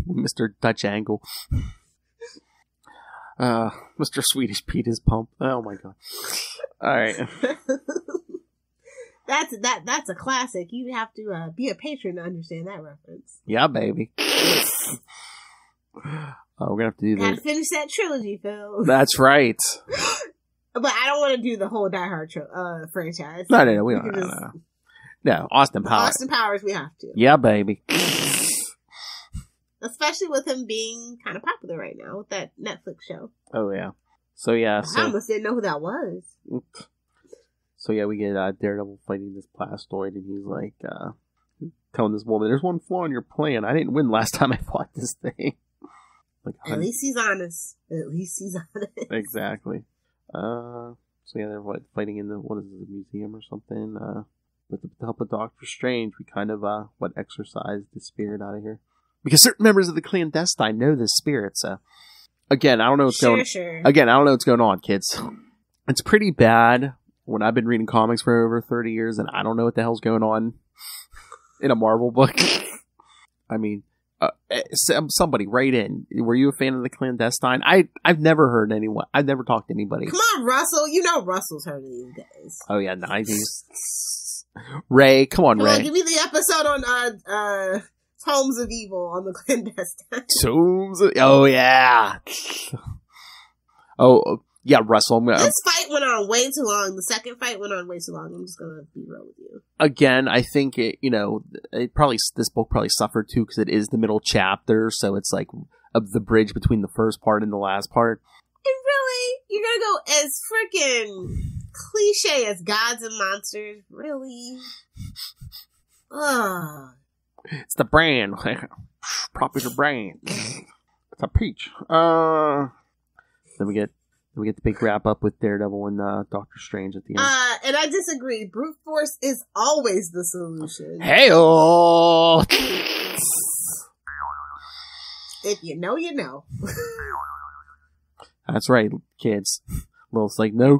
C: Mr. Dutch Angle. Mr. Swedish Pete is pump. Oh my god.
I: All right.
E: That's a classic. You have to be a patron to understand that reference.
I: Yeah, baby. We're gonna have to do
E: Gotta
I: this.
E: finish that trilogy, Phil.
I: That's right.
E: But I don't want to do the whole Die Hard franchise.
I: No, we don't. No, Austin Powers.
E: Austin Powers, we have to.
I: Yeah, baby.
E: Especially with him being kind of popular right now with that Netflix show.
I: Oh yeah. So yeah.
E: I almost didn't know who that was.
I: So yeah, we get Daredevil fighting this Blastoid, and he's like telling this woman, "There's one flaw in your plan. I didn't win last time I fought this thing." Like,
E: at least he's honest.
I: Exactly. So yeah, they're fighting in the museum or something. With the help of Doctor Strange, we kind of exorcised the spirit out of here, because certain members of the Clandestine know this spirit. So again, I don't know what's going. Again, I don't know what's going on, kids. It's pretty bad when I've been reading comics for over 30 years, and I don't know what the hell's going on in a Marvel book. I mean. Somebody write in. Were you a fan of the Clandestine? I've never heard anyone. I've never talked to anybody.
E: Come on, Russell. You know Russell's heard of these guys.
I: Oh yeah, 90s. Ray, come on, Ray.
E: Give me the episode on Homes of Evil on the Clandestine.
I: Oh yeah. Oh yeah, Russell.
E: This fight went on way too long. The second fight went on way too long. I'm just gonna be real with you.
I: Again, I think this book probably suffered too because it is the middle chapter, so it's like the bridge between the first part and the last part.
E: And really, you're gonna go as freaking cliche as gods and monsters? Really? Ugh.
I: It's the brand, popular brand. It's a peach. Then we get the big wrap up with Daredevil and Doctor Strange at the end.
E: And I disagree. Brute force is always the solution.
I: Hey-oh!
E: If you know, you know.
I: That's right, kids. Well, it's like no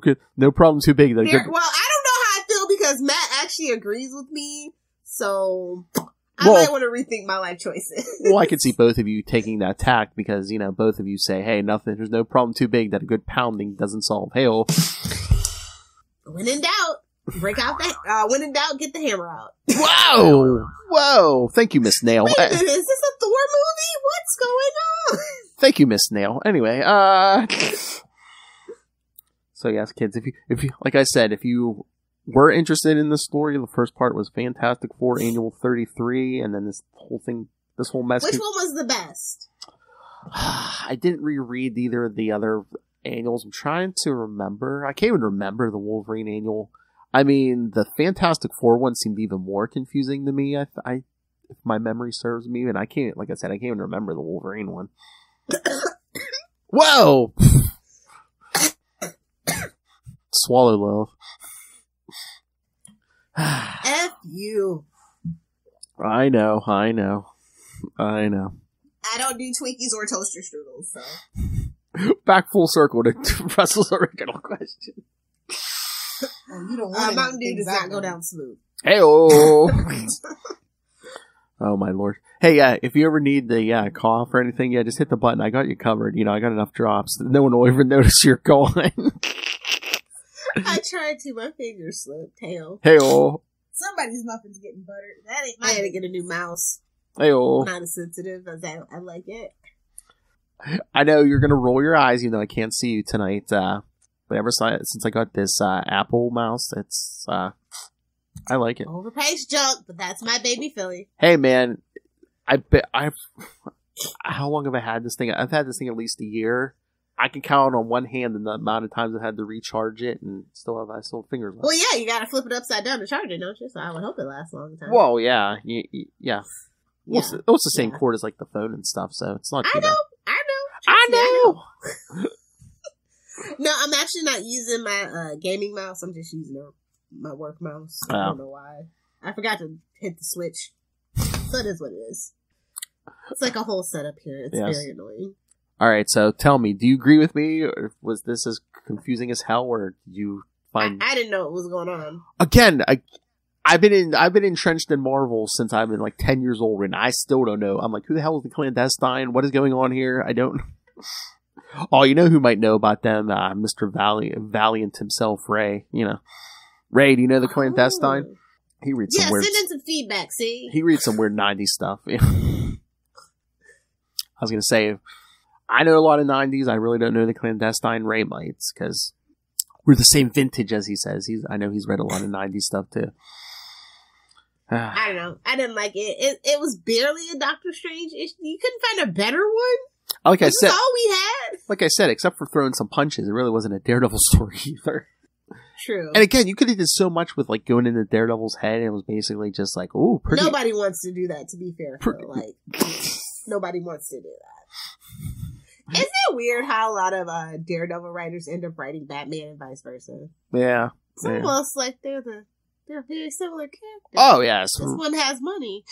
I: problem too big.
E: Well, I don't know how I feel because Matt actually agrees with me, so I might want to rethink my life choices.
I: Well, I could see both of you taking that tack because, both of you say, hey, there's no problem too big that a good pounding doesn't solve. Hey-oh.
E: When in doubt, when in doubt, get the hammer out.
I: Whoa! Thank you, Miss Nail.
E: Wait a minute, is this a Thor movie? What's going on?
I: Thank you, Miss Nail. Anyway, so yes, kids, if you, like I said, if you were interested in the story, the first part was Fantastic Four Annual 33, and then this whole mess.
E: Which one was the best?
I: I didn't reread either of the other annuals. I'm trying to remember. I can't even remember the Wolverine annual. I mean, the Fantastic Four one seemed even more confusing to me. If my memory serves me, and I can't even remember the Wolverine one. Whoa! Swallow, love.
E: F you.
I: I know.
E: I don't do Twinkies or toaster strudels, so.
I: Back full circle to Russell's original question.
E: You don't want Mountain Dew does not go down smooth.
I: Hey-oh! Oh my lord. Hey, if you ever need the cough or anything, just hit the button. I got you covered. I got enough drops. No one will even notice you're gone.
E: I tried to. My fingers slipped.
I: Hey-oh.
E: Somebody's muffin's getting buttered. That ain't. I had to get a new mouse.
I: Hey-oh.
E: Not as sensitive as I like it.
I: I know you're gonna roll your eyes, I can't see you tonight. But ever since I got this Apple mouse, it's I like it.
E: Overpriced junk, but that's my baby Philly.
I: Hey man, how long have I had this thing? I've had this thing at least a year. I can count on one hand the amount of times I've had to recharge it, and I still have fingers left.
E: Well, yeah, you gotta flip it upside down to charge it, don't you? So I would hope it lasts a long time.
I: Well, yeah. Well, it's the same cord as like the phone and stuff, so it's not too bad. I know.
E: No, I'm actually not using my gaming mouse. I'm just using my work mouse. I don't know why. I forgot to hit the switch. So it is what it is. It's like a whole setup here. It's very annoying.
I: All right, so tell me, do you agree with me, or was this as confusing as hell, or did you find?
E: I didn't know what was going on.
I: Again, I've been entrenched in Marvel since I've been like 10 years old, and I still don't know. I'm like, who the hell is the Clandestine? What is going on here? I don't. Oh, you know who might know about them? Mr. Valiant himself, Ray. You know, Ray. Do you know the Clandestine?
E: Oh.
I: He reads some weird.
E: Send in some feedback. See,
I: He reads some weird '90s stuff. I was gonna say, I know a lot of '90s. I really don't know the Clandestine. Ray might, because we're the same vintage, as he says. I know he's read a lot of '90s stuff too.
E: I don't know. I didn't like it. It was barely a Doctor Strange issue. You couldn't find a better one?
I: Like I said,
E: all we had?
I: Like I said, except for throwing some punches, it really wasn't a Daredevil story either.
E: True.
I: And again, you could have did so much with like going into Daredevil's head, and it was basically just like, oh, pretty.
E: Nobody wants to do that, to be fair. Like, nobody wants to do that. Isn't it weird how a lot of Daredevil writers end up writing Batman and vice versa?
I: Yeah.
E: It's almost like they're very similar characters.
I: Oh, yes.
E: This one has money.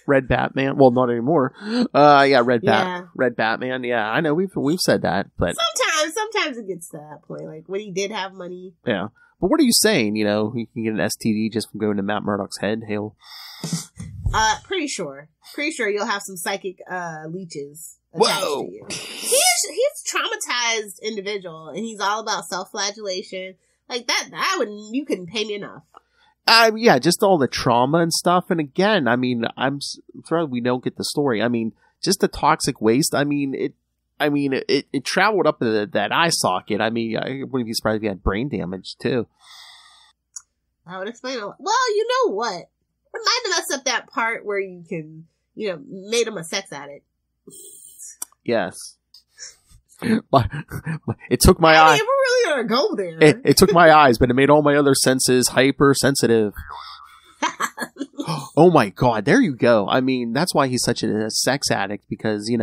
I: Red Batman. Well, not anymore. Red Batman. Yeah, I know we've said that, but
E: sometimes it gets to that point. Like when he did have money.
I: Yeah. But what are you saying? You know, you can get an STD just from going to Matt Murdock's head. Hell.
E: Pretty sure you'll have some psychic leeches attached to you. He's traumatized individual, and he's all about self-flagellation. Like that you couldn't pay me enough.
I: Yeah, just all the trauma and stuff. And again, I mean, I'm thrilled we don't get the story. I mean, just the toxic waste. I mean, it traveled up to that eye socket. I mean, I wouldn't be surprised if he had brain damage too.
E: I would explain a lot. Well, you know what? Reminded us of that part where you can, made him a sex addict.
I: Yes. It took my eye.
E: We're really gonna go there.
I: It took my eyes, but it made all my other senses hypersensitive. Oh my god, there you go. I mean, that's why he's such a sex addict, because, his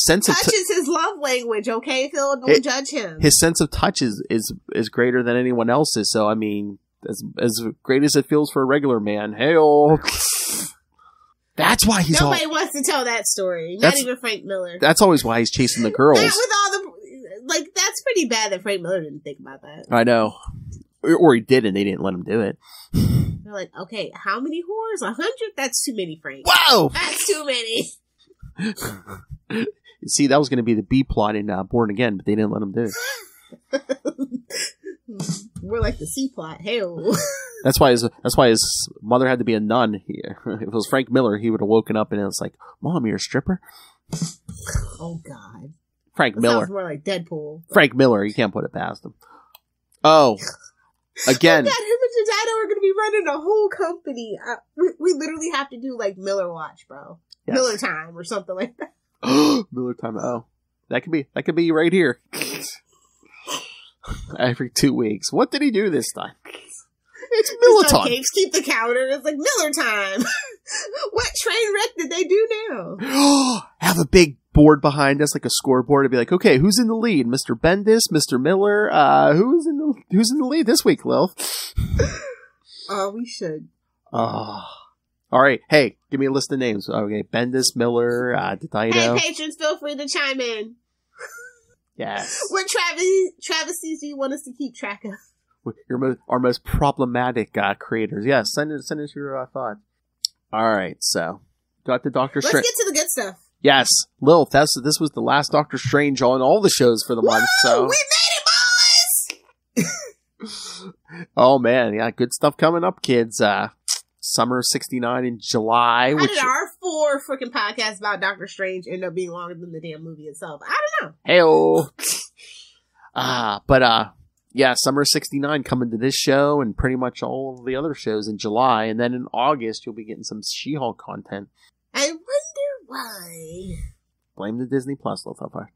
I: sense of
E: touch is his love language, okay, Phil? Don't judge him.
I: His sense of touch is greater than anyone else's, so I mean, as great as it feels for a regular man, hey-oh. That's why he's
E: Nobody wants to tell that story. Not even Frank Miller.
I: That's always why he's chasing the girls.
E: With all that's pretty bad that Frank Miller didn't think about that.
I: I know. Or he did, and they didn't let him do it.
E: They're like, okay, how many whores? 100? That's too many, Frank.
I: Whoa!
E: That's too many.
I: See, that was going to be the B plot in Born Again, but they didn't let him do it.
E: We're like the C plot. Hell.
I: That's why his mother had to be a nun. If it was Frank Miller, he would have woken up and it was like, "Mom, you're a stripper."
E: Oh God.
I: Frank
E: that
I: Miller.
E: Sounds more like Deadpool.
I: Frank Miller. You can't put it past him. Oh, again.
E: Oh God, him and Jedido are going to be running a whole company. We literally have to do like Miller Watch, bro. Yes. Miller Time or something like that.
I: Miller Time. Oh, that could be right here. Every 2 weeks. What did he do this time? It's Miller Time.
E: Capes keep the counter. It's like Miller Time. What train wreck did they do now?
I: Have a big board behind us, like a scoreboard, to be like, okay, who's in the lead? Mr. Bendis, Mr. Miller. Who's in the lead this week, Lil?
E: Oh, we should.
I: All right. Hey, give me a list of names. Okay, Bendis, Miller, Dido.
E: Hey, patrons, feel free to chime in.
I: Yes.
E: What travesties do you want us to keep track of?
I: Our most problematic creators. Yes, send us your thoughts. All right, so got the Doctor Strange.
E: Let's get to the good stuff.
I: Yes, Lilith. This was the last Doctor Strange on all the shows for the month. So
E: we made it, boys!
I: Oh man, yeah, good stuff coming up, kids. Summer '69 in July.
E: How did our 4 freaking podcasts about Doctor Strange end up being longer than the damn movie itself? I don't know.
I: Hey-oh. Yeah, Summer '69 coming to this show and pretty much all of the other shows in July. And then in August, you'll be getting some She-Hulk content.
E: I wonder why.
I: Blame the Disney Plus, Lothafa.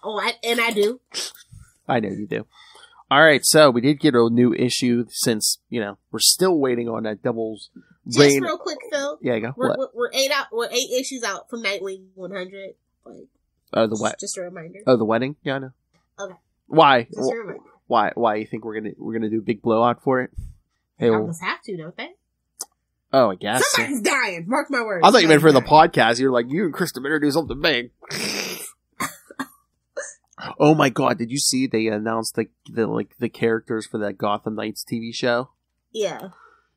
E: Oh, I do.
I: I know you do. All right, so we did get a new issue since, we're still waiting on that Devil's Reign.
E: Just real quick, Phil.
I: Yeah, go.
E: We're 8 issues out from Nightwing 100. Just a reminder.
I: Oh, the wedding? Yeah, I know.
E: Okay.
I: Why?
E: Just a reminder.
I: Why you think we're gonna do a big blowout for it? Hey,
E: they almost have to, don't they?
I: Oh, I guess.
E: Somebody's dying. Mark my words.
I: I thought you meant for the podcast. You're like, you and Krista better do something big. Oh my God! Did you see they announced the characters for that Gotham Knights TV show?
E: Yeah.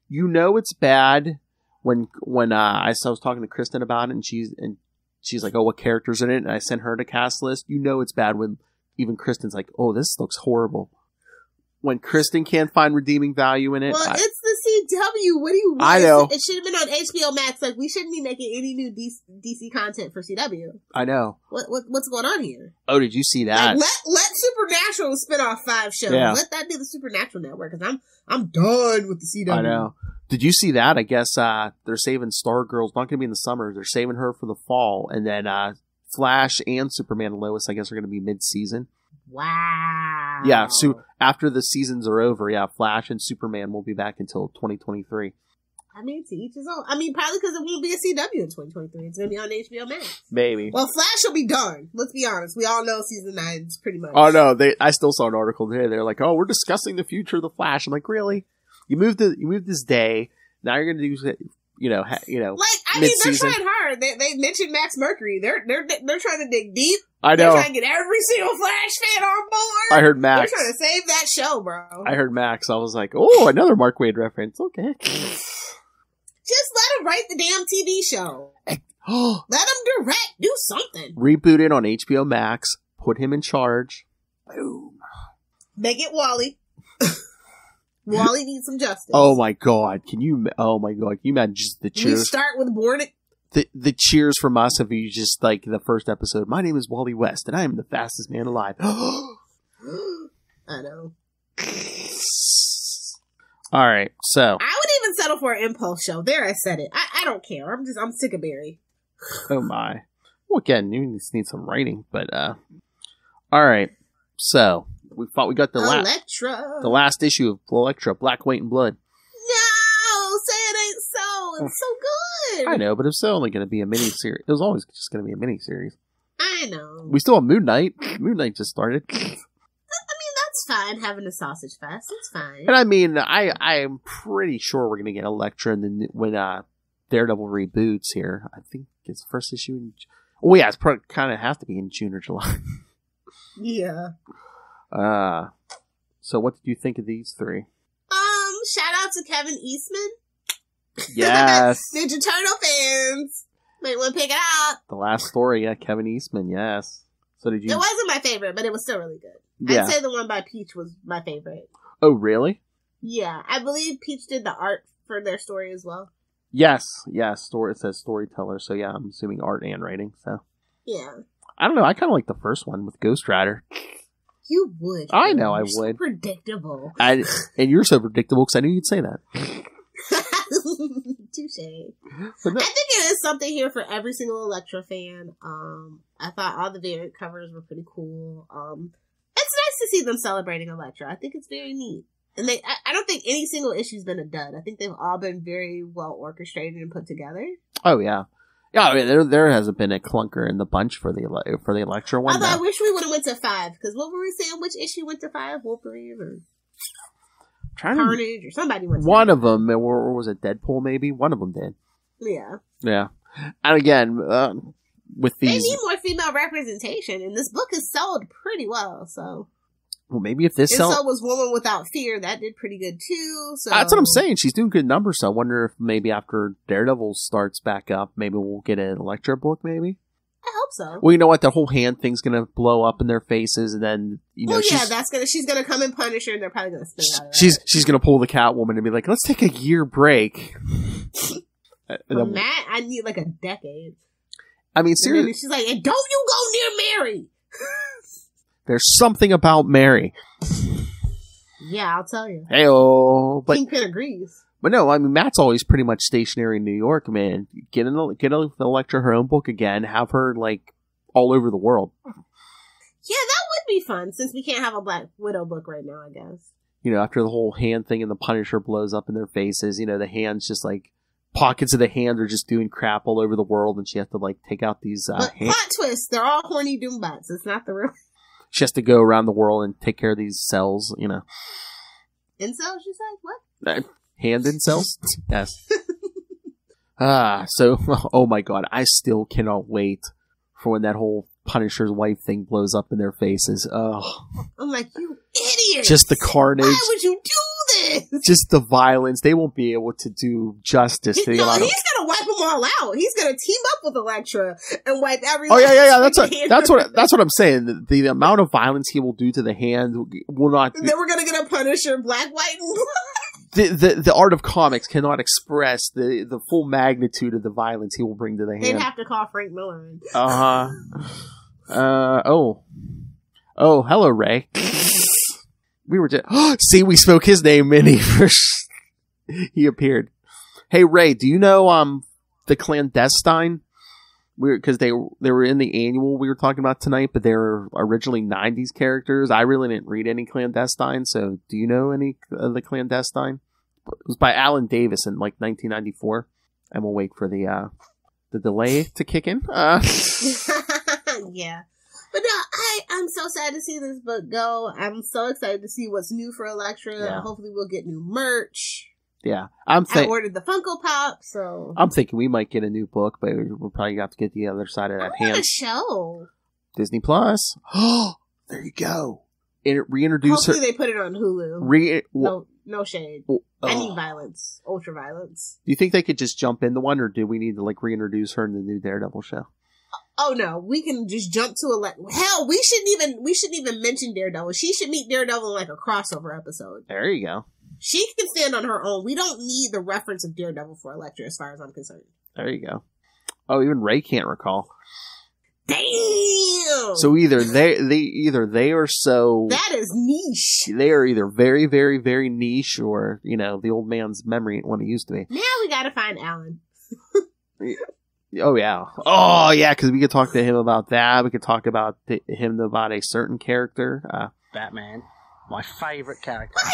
I: It's bad when I was talking to Kristen about it, and she's like, oh, what characters in it? And I sent her the cast list. You know it's bad when even Kristen's like, oh, this looks horrible. When Kristen can't find redeeming value in it.
E: Well, it's the CW. What do you want?
I: I know.
E: It should have been on HBO Max. Like, we shouldn't be making any new DC content for CW.
I: I know.
E: What's going on here?
I: Oh, did you see that?
E: Like, let Supernatural spin off 5 shows.
I: Yeah.
E: Let that be the Supernatural network, because I'm done with the CW.
I: I know. Did you see that? I guess they're saving Stargirl's not going to be in the summer. They're saving her for the fall. And then Flash and Superman and Lois, I guess, are going to be mid-season.
E: Wow.
I: Yeah, so after the seasons are over, Flash and Superman won't be back until 2023.
E: I mean, to each his own. I mean, probably because it won't be a CW in 2023. It's going to be on HBO Max.
I: Maybe.
E: Well, Flash will be done. Let's be honest. We all know season 9 is pretty much.
I: Oh, no. I still saw an article today. They're like, oh, we're discussing the future of the Flash. I'm like, really? You moved this day. Now you're going to do, like, I mean, they're trying hard. They mentioned Max Mercury. They're trying to dig deep. I know. They're trying to get every single Flash fan on board. I heard Max. They're trying to save that show, bro. I heard Max. I was like, oh, another Mark Waid reference. Okay. Just let him write the damn TV show. Let him direct. Do something. Reboot it on HBO Max. Put him in charge. Boom. Make it Wally. Wally needs some justice. Oh my god. Can you imagine just the cheers? We start with Born the cheers from us if you just like the first episode. My name is Wally West and I am the fastest man alive. I know. Alright, so I would even settle for an impulse show. There, I said it. I don't care. I'm sick of Barry. Oh my. Well, again, you just need some writing, but alright. So we got the last issue of Elektra, Black White and Blood. No, say it ain't so. It's so good. I know, but it's only going to be a mini series. It was always just going to be a mini series. I know. We still have Moon Knight. Moon Knight just started. I mean, that's fine. Having a sausage fest, it's fine. And I mean, I'm pretty sure we're going to get Elektra, and then when Daredevil reboots here, I think it's the first issue. Oh yeah, it's probably kind of has to be in June or July. Yeah. So what did you think of these 3? Shout out to Kevin Eastman. Yes. Ninja Turtle fans. Might want to pick it out. The last story, yeah, Kevin Eastman, yes. So did you? It wasn't my favorite, but it was still really good. Yeah. I'd say the one by Peach was my favorite. Oh, really? Yeah. I believe Peach did the art for their story as well. Yes. Story. It says storyteller, so yeah, I'm assuming art and writing, so. Yeah. I don't know, I kind of like the first one with Ghost Rider. You would. I know I would. So predictable. And you're so predictable because I knew you'd say that. Touche. No. I think it is something here for every single Elektra fan. I thought all the variant covers were pretty cool. It's nice to see them celebrating Elektra. I think it's very neat. And I don't think any single issue's been a dud. I think they've all been very well orchestrated and put together. Oh yeah. Yeah, I mean, there hasn't been a clunker in the bunch for the Elektra one. Although I wish we would have went to 5, because what were we saying? Which issue went to 5? Wolverine or Carnage or somebody went to one 5. Of them, or was it Deadpool? Maybe one of them did. Yeah. Yeah, and again, with these, they need more female representation, and this book is sold pretty well. So, well, maybe if this so was Woman Without Fear, that did pretty good too. So that's what I'm saying. She's doing good numbers. So I wonder if maybe after Daredevil starts back up, maybe we'll get an Elektra book. Maybe. I hope so. Well, you know what? The whole hand thing's gonna blow up in their faces, and then she's gonna come and punish her, and they're probably gonna spin out of that. She's gonna pull the Catwoman and be like, "Let's take a year break." Matt, I need like a decade. I mean, seriously, she's like, "And don't you go near Mary." There's something about Mary. Yeah, I'll tell you. Hey-oh. Kingpin agrees. But no, I mean, Matt's always pretty much stationary in New York, man. Get Elektra her own book again. Have her, like, all over the world. Yeah, that would be fun, since we can't have a Black Widow book right now, I guess. You know, after the whole hand thing and the Punisher blows up in their faces, you know, the hands just, like, pockets of the hand are just doing crap all over the world, and she has to, like, take out these plot twist, they're all horny Doombots. It's not the real... She has to go around the world and take care of these cells, you know. Incels, you said? What? Hand incels? Yes. So, oh my god, I still cannot wait for when that whole Punisher's wife thing blows up in their faces. Oh. I'm like, you idiot! Just the carnage. Why would you do
E: is.
I: Just the violence. They won't be able to do justice to the amount of...
E: He's gonna wipe them all out. He's gonna team up with Elektra and wipe every.
I: Oh yeah. That's what I'm saying. The amount of violence he will do to the hand will not.
E: Then we're gonna get a Punisher, black, white, and
I: the art of comics cannot express the full magnitude of the violence he will bring to the hand.
E: They'd have to call Frank Miller in.
I: Oh, hello, Ray. We were just see, we spoke his name, and he appeared. Hey, Ray, do you know the Clandestine? Because they were in the annual we were talking about tonight, but they were originally 90s characters. I really didn't read any Clandestine, so do you know any of the Clandestine? It was by Alan Davis in like 1994, and we'll wait for the delay to kick in.
E: Yeah. But no, I'm so sad to see this book go. I'm so excited to see what's new for Elektra.
I: Yeah.
E: Hopefully we'll get new merch.
I: Yeah.
E: I ordered the Funko Pop, so...
I: I'm thinking we might get a new book, but we'll probably have to get the other side of that hand.
E: A show.
I: Disney Plus. Oh, there you go. Reintroduce
E: Hopefully
I: her.
E: they put it on Hulu. No shade. I need violence. Ultra violence.
I: Do you think they could just jump into one, or do we need to like reintroduce her in the new Daredevil show?
E: Oh no, we can just jump to hell, we shouldn't even mention Daredevil. She should meet Daredevil in like a crossover episode.
I: There you go.
E: She can stand on her own. We don't need the reference of Daredevil for Elektra as far as I'm concerned.
I: There you go. Oh, even Ray can't recall.
E: Damn!
I: So either they are so...
E: That is niche.
I: They are either very, very, very niche, or, the old man's memory ain't what it used to be.
E: Now we gotta find Alan.
I: Oh, yeah, because we could talk to him about that. We could talk about him about a certain character.
B: Batman. My favorite character.
E: Why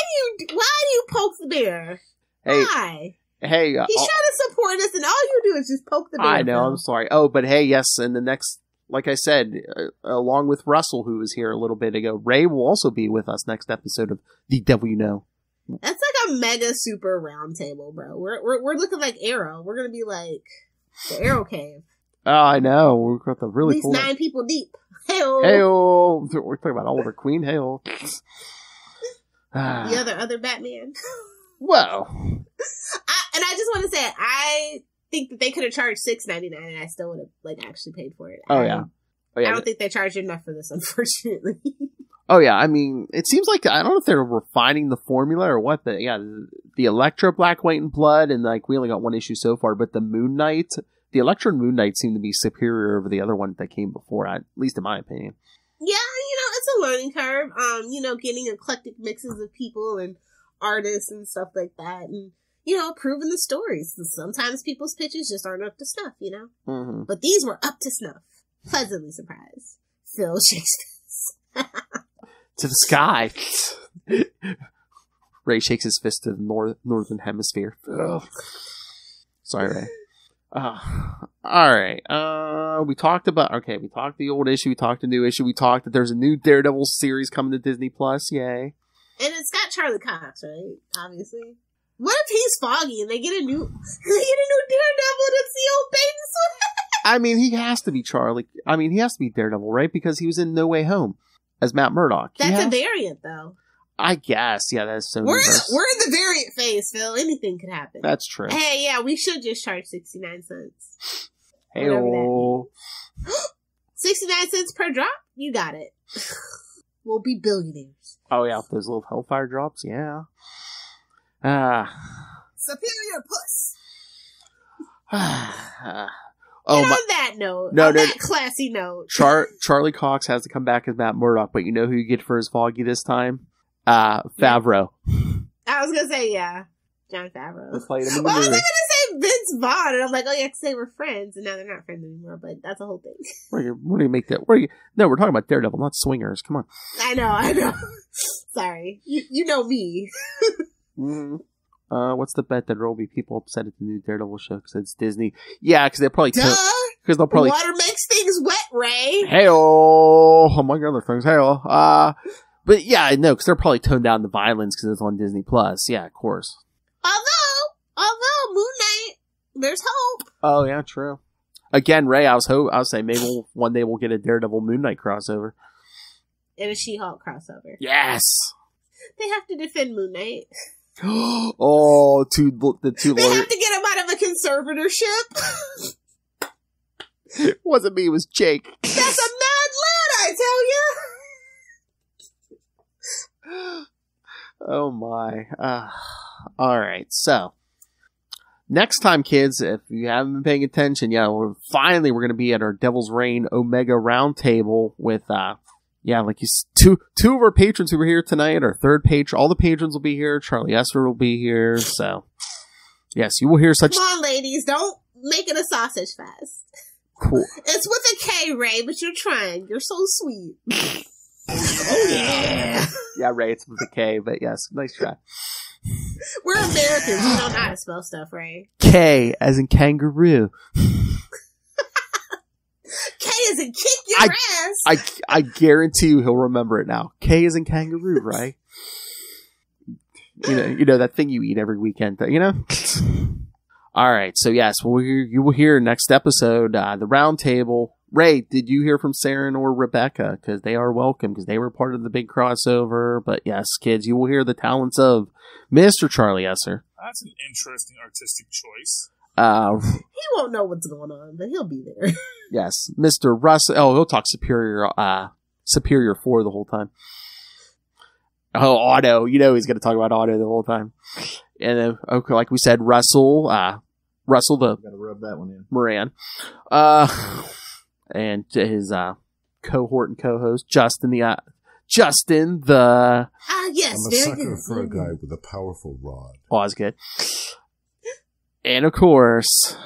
E: do you poke the bear?
I: Hey,
E: Why?
I: Hey,
E: he's trying to support us, and all you do is just poke the bear.
I: I know, I'm sorry. Oh, but hey, yes, and the next... Like I said, along with Russell, who was here a little bit ago, Ray will also be with us next episode of The Devil You Know.
E: That's like a mega super round table, bro. We're looking like Arrow. We're gonna be like the Arrow Cave.
I: Oh, I know. We've got the really
E: at least 9 people deep.
I: Hey-o. Hey-o. We're talking about Oliver Queen. Hey-o.
E: The other Batman.
I: Well.
E: I just want to say, I think that they could have charged $6.99 and I still would have actually paid for it.
I: Yeah.
E: I don't think they charged enough for this, unfortunately.
I: Oh yeah, I mean, it seems like, I don't know if they're refining the formula or what, but yeah, the Elektra, Black, White, and Blood, and we only got one issue so far, but the Moon Knight, the Elektra and Moon Knight seem to be superior over the other one that came before, at least in my opinion.
E: Yeah, it's a learning curve. Getting eclectic mixes of people and artists and stuff like that, and proving the stories. Sometimes people's pitches just aren't up to snuff,
I: Mm-hmm.
E: But these were up to snuff. Pleasantly surprised. Phil shakes
I: to the sky. Ray shakes his fist to the northern hemisphere. Ugh. Sorry, Ray. Alright. We talked the old issue, we talked the new issue, we talked that there's a new Daredevil series coming to Disney Plus, yay.
E: And it's got Charlie Cox, right? Obviously. What if he's Foggy and they get a new Daredevil and it's the old baby sweat?
I: I mean, he has to be Charlie. I mean, he has to be Daredevil, right? Because he was in No Way Home as Matt Murdock.
E: That's a variant, though.
I: I guess, yeah, that's so.
E: We're in the variant phase, Phil. Anything could happen.
I: That's true.
E: Hey, yeah, we should just charge 69 cents.
I: Hey,
E: 69 cents per drop? You got it. We'll be billionaires.
I: Oh yeah, those little Hellfire drops, yeah.
E: Superior puss.
I: On
E: that note, that classy note,
I: Charlie Cox has to come back as Matt Murdock, but you know who you get for his Foggy this time? Favreau.
E: I was gonna say, yeah, Jon Favreau.
I: They played him in the
E: I was
I: movie.
E: gonna say Vince Vaughn, and I'm like, oh yeah, because they were friends, and now they're not friends anymore. But that's a whole thing.
I: What do you make that? No, we're talking about Daredevil, not swingers. Come on.
E: I know. Sorry, you know me.
I: Mm-hmm. What's the bet that there will be people upset at the new Daredevil show because it's Disney? Yeah, because they'll probably
E: water makes things wet, Ray.
I: Hey-oh, among other things. Hey-oh. But yeah, I know because they're probably toned down the violence because it's on Disney Plus. Yeah, of course.
E: Although Moon Knight, there's hope.
I: Oh yeah, true. Again, Ray, I was saying maybe one day we'll get a Daredevil Moon Knight crossover
E: And a She-Hulk crossover.
I: Yes.
E: They have to defend Moon Knight.
I: Oh, the two
E: They
I: lawyers.
E: have to get him out of a conservatorship.
I: It wasn't me, it was Jake.
E: That's a mad lad, I tell you.
I: Oh my. Alright, so. Next time, kids, if you haven't been paying attention, we're going to be at our Devil's Reign Omega Roundtable with, like two of our patrons who were here tonight, our third patron, all the patrons will be here, Charlie Esser will be here, so. Yes, you will hear such.
E: Come on, ladies, don't make it a sausage fest.
I: Cool.
E: It's with a K, Ray, but you're trying. You're so sweet. Oh, yeah.
I: Yeah, Ray, it's with a K, but yes, nice try.
E: We're Americans. We don't know how to spell stuff, Ray.
I: K as in kangaroo.
E: K as in kick your ass.
I: I guarantee you he'll remember it now. K as in kangaroo, right? You know that thing you eat every weekend, you know? Alright, so yes, you will hear next episode, the round table. Ray, did you hear from Saren or Rebecca? Because they are welcome, because they were part of the big crossover. But yes, kids, you will hear the talents of Mr. Charlie Esser.
J: That's an interesting artistic choice.
E: He won't know what's going on, but he'll be there.
I: Yes, Mr. Russell. Oh, he'll talk Superior 4 the whole time. Oh, Otto. You know he's going to talk about Otto the whole time. And then, okay, like we said, Russell the
F: Gotta rub that one in.
I: Moran. And his cohort and co-host, Justin the...
E: Yes,
G: I'm a
E: very
G: sucker
E: good.
G: for a guy with a powerful rod.
I: Oh, that's good. And of course,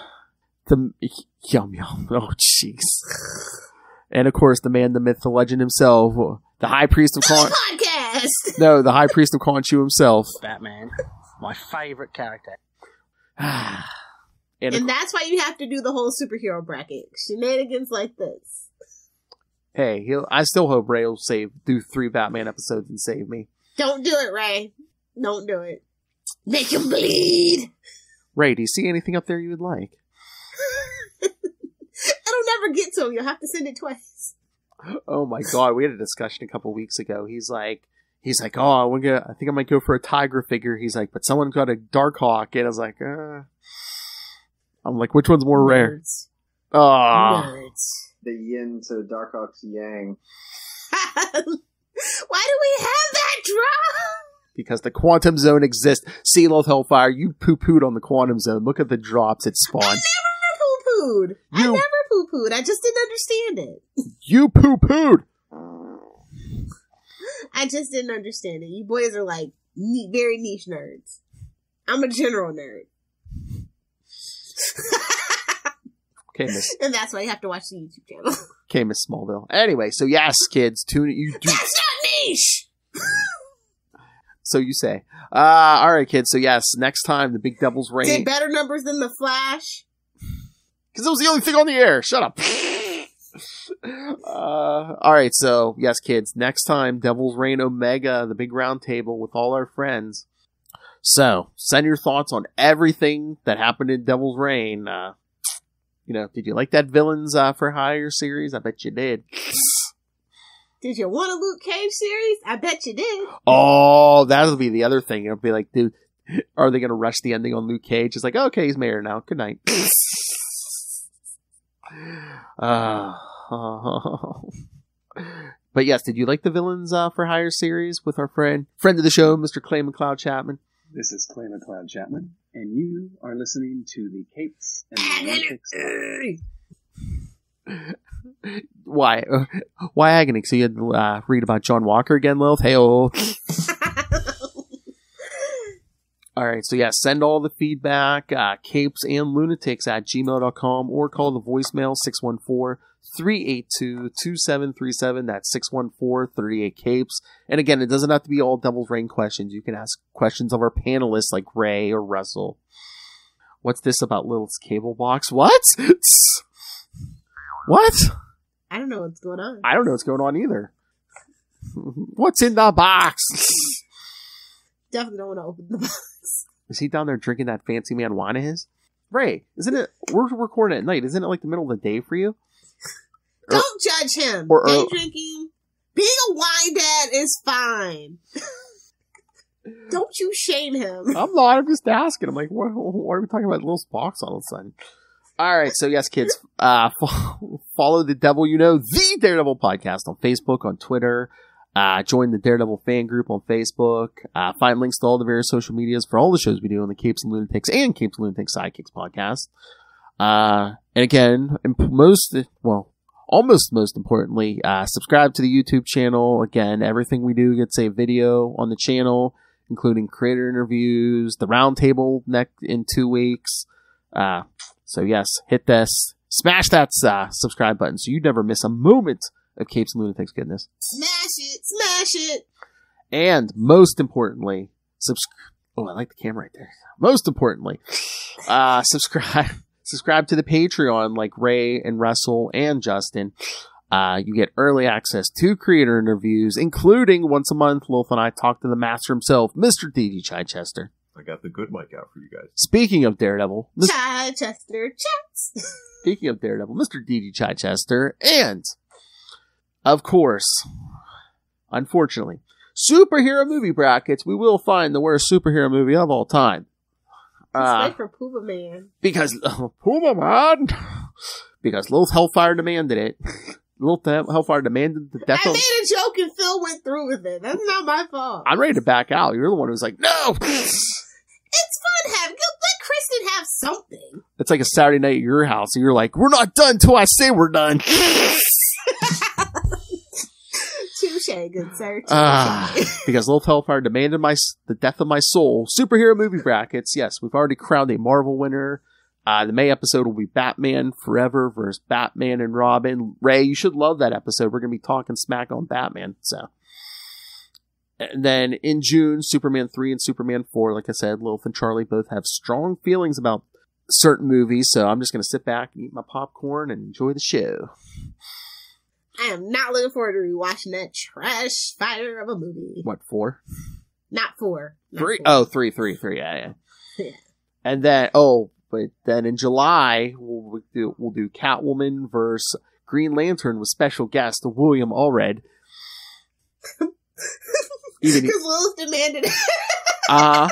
I: Yum Yum. Oh, jeez. And of course, the man, the myth, the legend himself, the High Priest of
E: Podcast.
I: No, the High Priest of Khonshu himself.
B: Batman. My favorite character.
E: And that's why you have to do the whole superhero bracket. Shenanigans like this.
I: Hey, I still hope Ray will do 3 Batman episodes and save me.
E: Don't do it, Ray. Don't do it. Make him bleed.
I: Ray, do you see anything up there you would like?
E: It'll never get to him. You'll have to send it twice.
I: Oh my god, we had a discussion a couple weeks ago. He's like, oh, I think I might go for a Tiger figure. He's like, but someone got a Darkhawk, and I was like, I'm like, which one's more rare? Oh,
E: Nerds.
F: The yin to Darkhawk's yang.
E: Why do we have that drop?
I: because the Quantum Zone exists. Sea Love Hellfire, you poo-pooed on the Quantum Zone. Look at the drops it spawned.
E: I never poo-pooed. I never poo-pooed. I just didn't understand it.
I: You poo-pooed!
E: I just didn't understand it. You boys are like very niche nerds. I'm a general nerd.
I: Okay, Miss.
E: And that's why you have to watch the YouTube channel.
I: Okay, Miss Smallville. Anyway, so yes, kids, tune you do.
E: That's not niche.
I: So you say. All right, kids. So yes, next time the Big Devil's Reign.
E: Did better numbers than the Flash?
I: Because it was the only thing on the air. Shut up. All right, so yes, kids. Next time, Devil's Reign Omega, the big round table with all our friends. So send your thoughts on everything that happened in Devil's Reign. You know, did you like that Villains for Hire series? I bet you did.
E: Did you want a Luke Cage series? I bet you did.
I: Oh, that'll be the other thing. It'll be like, dude, are they going to rush the ending on Luke Cage? It's like, okay, he's mayor now. Good night. But yes, did you like the Villains for Hire series with our friend of the show, Mr. Clay McLeod Chapman?
K: This is Clay McLeod Chapman, and you are listening to the Capes and Lunatics.
I: Why agony? So you had to read about John Walker again, Lilith? Hey-oh. All right, so yeah, send all the feedback, CapesandLunatics at gmail.com, or call the voicemail 614-382-2737. That's 614-38-CAPES. And again, it doesn't have to be all Devil's Reign questions. You can ask questions of our panelists like Ray or Russell. What's this about Lilith's cable box? What? What?
E: I don't know what's going on.
I: I don't know what's going on either. What's in the box?
E: Definitely don't want to open the box.
I: Is he down there drinking that fancy man wine of his? Ray, isn't it? We're recording at night. Isn't it like the middle of the day for you?
E: Don't judge him. Day drinking. Being a wine dad is fine. Don't you shame him.
I: I'm not. I'm just asking. I'm like, why are we talking about little Spock's all of a sudden? All right. So, yes, kids, follow the Devil You Know, the Daredevil Podcast on Facebook, on Twitter. Join the Daredevil fan group on Facebook. Find links to all the various social medias for all the shows we do on the Capes and Lunatics and Capes and Lunatics Sidekicks podcast. And again, almost most importantly, subscribe to the YouTube channel. Again, everything we do gets a video on the channel, including creator interviews, the roundtable in 2 weeks. So yes, hit this, smash that subscribe button so you never miss a moment of Capes and Lunatics goodness.
E: Smash it.
I: And most importantly, I like the camera right there. Most importantly, subscribe to the Patreon like Ray and Russell and Justin. You get early access to creator interviews, including once a month, Lilith and I talk to the master himself, Mr. D.D. Chichester.
G: I got the good mic out for you guys.
I: Speaking of Daredevil,
E: Chichester chats.
I: Speaking of Daredevil, Mr. D.D. Chichester, and of course, unfortunately, superhero movie brackets. We will find the worst superhero movie of all time.
E: Wait for Puma Man.
I: Because Puma Man. Because Lilith Hellfire demanded it. Lilith Hellfire demanded the death
E: I made a joke and Phil went through with it. That's not my fault.
I: I'm ready to back out. You're the one who's like, no!
E: It's fun having... Let Kristen have something.
I: It's like a Saturday night at your house, and you're like, we're not done till I say we're done.
E: Touche, good sir.
I: Because Lilith Hellfire demanded the death of my soul. Superhero movie brackets. Yes, we've already crowned a Marvel winner. The May episode will be Batman Forever versus Batman and Robin. Ray, you should love that episode. We're going to be talking smack on Batman. So, and then in June, Superman 3 and Superman 4, like I said, Lilith and Charlie both have strong feelings about certain movies. So I'm just going to sit back and eat my popcorn and enjoy the show.
E: I am not looking forward to rewatching that trash fire of a movie.
I: What, 4?
E: Not 4.
I: 3? Oh, 3. Yeah. And then, but then in July, we'll do Catwoman versus Green Lantern with special guest William Allred.
E: Because Lilith demanded it.
I: I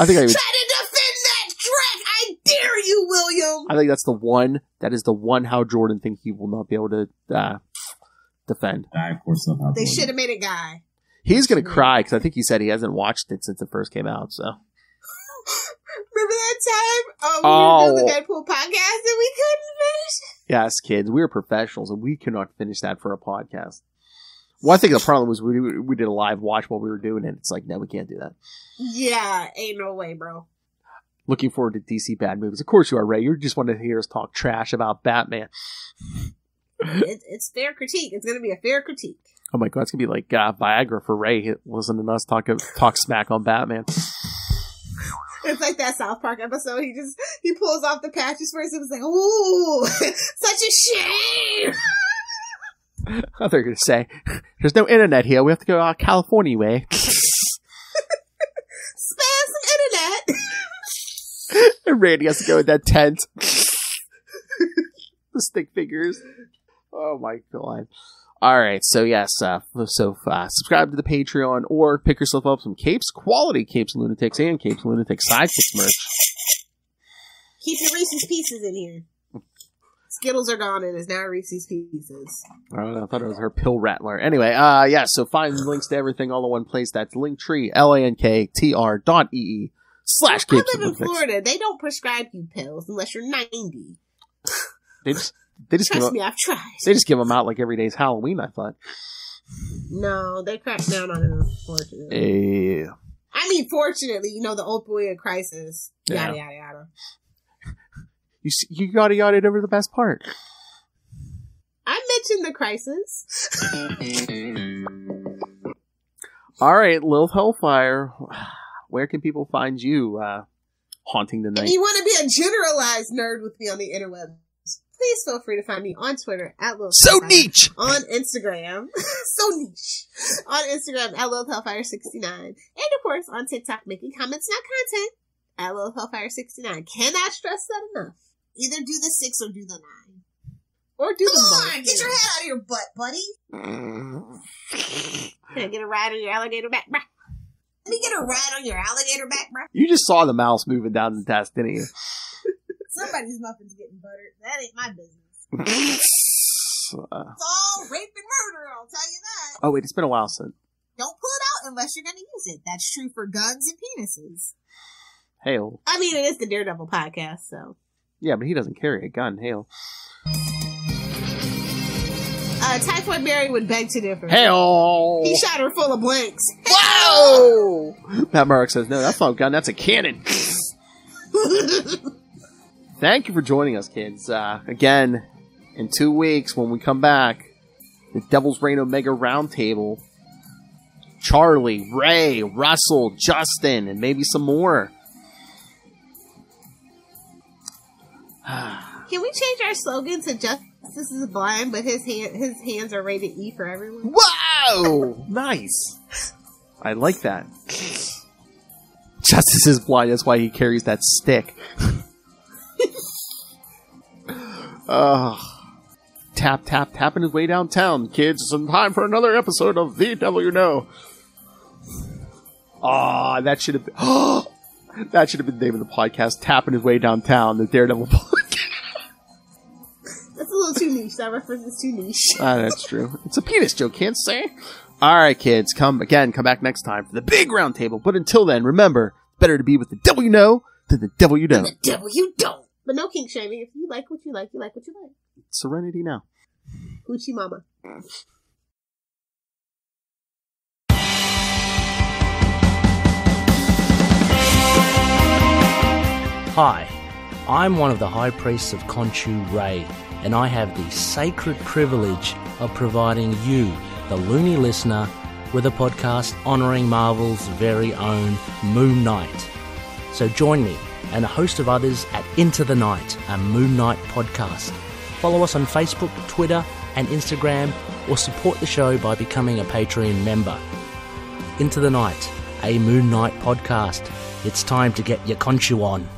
I: think I would
E: try to defend that track. I dare you, William.
I: I think that is the one Hal Jordan thing he will not be able to defend.
F: Of course not.
E: They should have made a guy.
I: He's going to cry because I think he said he hasn't watched it since it first came out, so.
E: Remember that time? We were doing the Deadpool podcast and we couldn't finish?
I: Yes, kids. We were professionals and we could not finish that for a podcast. Well, I think the problem was we did a live watch while we were doing it. It's like, no, we can't do that.
E: Yeah, ain't no way, bro.
I: Looking forward to DC bad movies. Of course you are, Ray. You just want to hear us talk trash about Batman.
E: It's fair critique. It's going to be a fair critique.
I: Oh my god, it's going to be like Viagra for Ray listening to us talk smack on Batman.
E: It's like that South Park episode. He pulls off the patches first. It was like, ooh, such a shame.
I: I thought they were going to say, there's no internet here. We have to go California way.
E: Spam some internet.
I: And Randy has to go in that tent. The stick figures. Oh my god. Alright, so yes, subscribe to the Patreon or pick yourself up some quality Capes and Lunatics and Capes and Lunatics Sidekicks merch.
E: Keep your Reese's Pieces in here. Skittles are gone and it's now Reese's Pieces.
I: I thought it was her pill rattler. Anyway, so find links to everything all in one place. That's Linktree, LANKTR.ee/Capes
E: I live in Florida. They don't prescribe you pills unless you're 90.
I: They just
E: Trust me, I've tried.
I: They just give them out like every day's Halloween, I thought.
E: No, they crack down on it, unfortunately. I mean, fortunately, the opioid crisis. Yada, yada, yada.
I: You yada yada over the best part.
E: I mentioned the crisis.
I: Alright, Lilith Hellfire. Where can people find you haunting the night?
E: If you want to be a generalized nerd with me on the interwebs, please feel free to find me on Twitter at Lilith
I: So
E: Hellfire.
I: niche!
E: On Instagram. So niche. On Instagram at Lilith Hellfire 69. And of course on TikTok making comments, not content, at Lilith Hellfire 69. Cannot stress that enough. Either do the 6 or do the 9. Or do the both. Get your head out of your butt, buddy. Can I get a ride on your alligator back? Let me get a ride on your alligator back, bro.
I: You just saw the mouse moving down the desk, didn't you?
E: Somebody's muffin's getting buttered. That ain't my business. It's all rape and murder, I'll tell you that.
I: Oh, wait, it's been a while since.
E: Don't pull it out unless you're going to use it. That's true for guns and penises.
I: Hail.
E: I mean, it is the Daredevil podcast, so.
I: Yeah, but he doesn't carry a gun. Hail.
E: Typhoid Mary would beg to differ.
I: Hail!
E: He shot her full of blanks.
I: Whoa! Matt Mark says, no, that's not a gun, that's a cannon. Thank you for joining us, kids. Again, in 2 weeks, when we come back, the Devil's Reign Omega Roundtable. Charlie, Ray, Russell, Justin, and maybe some more.
E: Can we change our slogan to Justice is blind, but his hands are rated E for everyone?
I: Whoa! Nice. I like that. Justice is blind, that's why he carries that stick. Tapping his way downtown, kids. It's time for another episode of The Devil You Know. That should have been... that should have been the name of the podcast, Tapping His Way Downtown, the Daredevil Podcast.
E: That's a little too niche. That reference is too niche.
I: That's true. It's a penis joke, can't say. Alright, kids, come back next time for the big round table. But until then, remember, better to be with the devil you know than the devil you don't.
E: The devil you don't. But no kink shaming. If you like what you like, you like what you like.
I: Serenity now.
E: Gucci mama.
B: Hi, I'm one of the High Priests of Khonshu Ray, and I have the sacred privilege of providing you, the loony listener, with a podcast honouring Marvel's very own Moon Knight. So join me and a host of others at Into the Night, a Moon Knight podcast. Follow us on Facebook, Twitter, and Instagram, or support the show by becoming a Patreon member. Into the Night, a Moon Knight podcast. It's time to get your Khonshu on.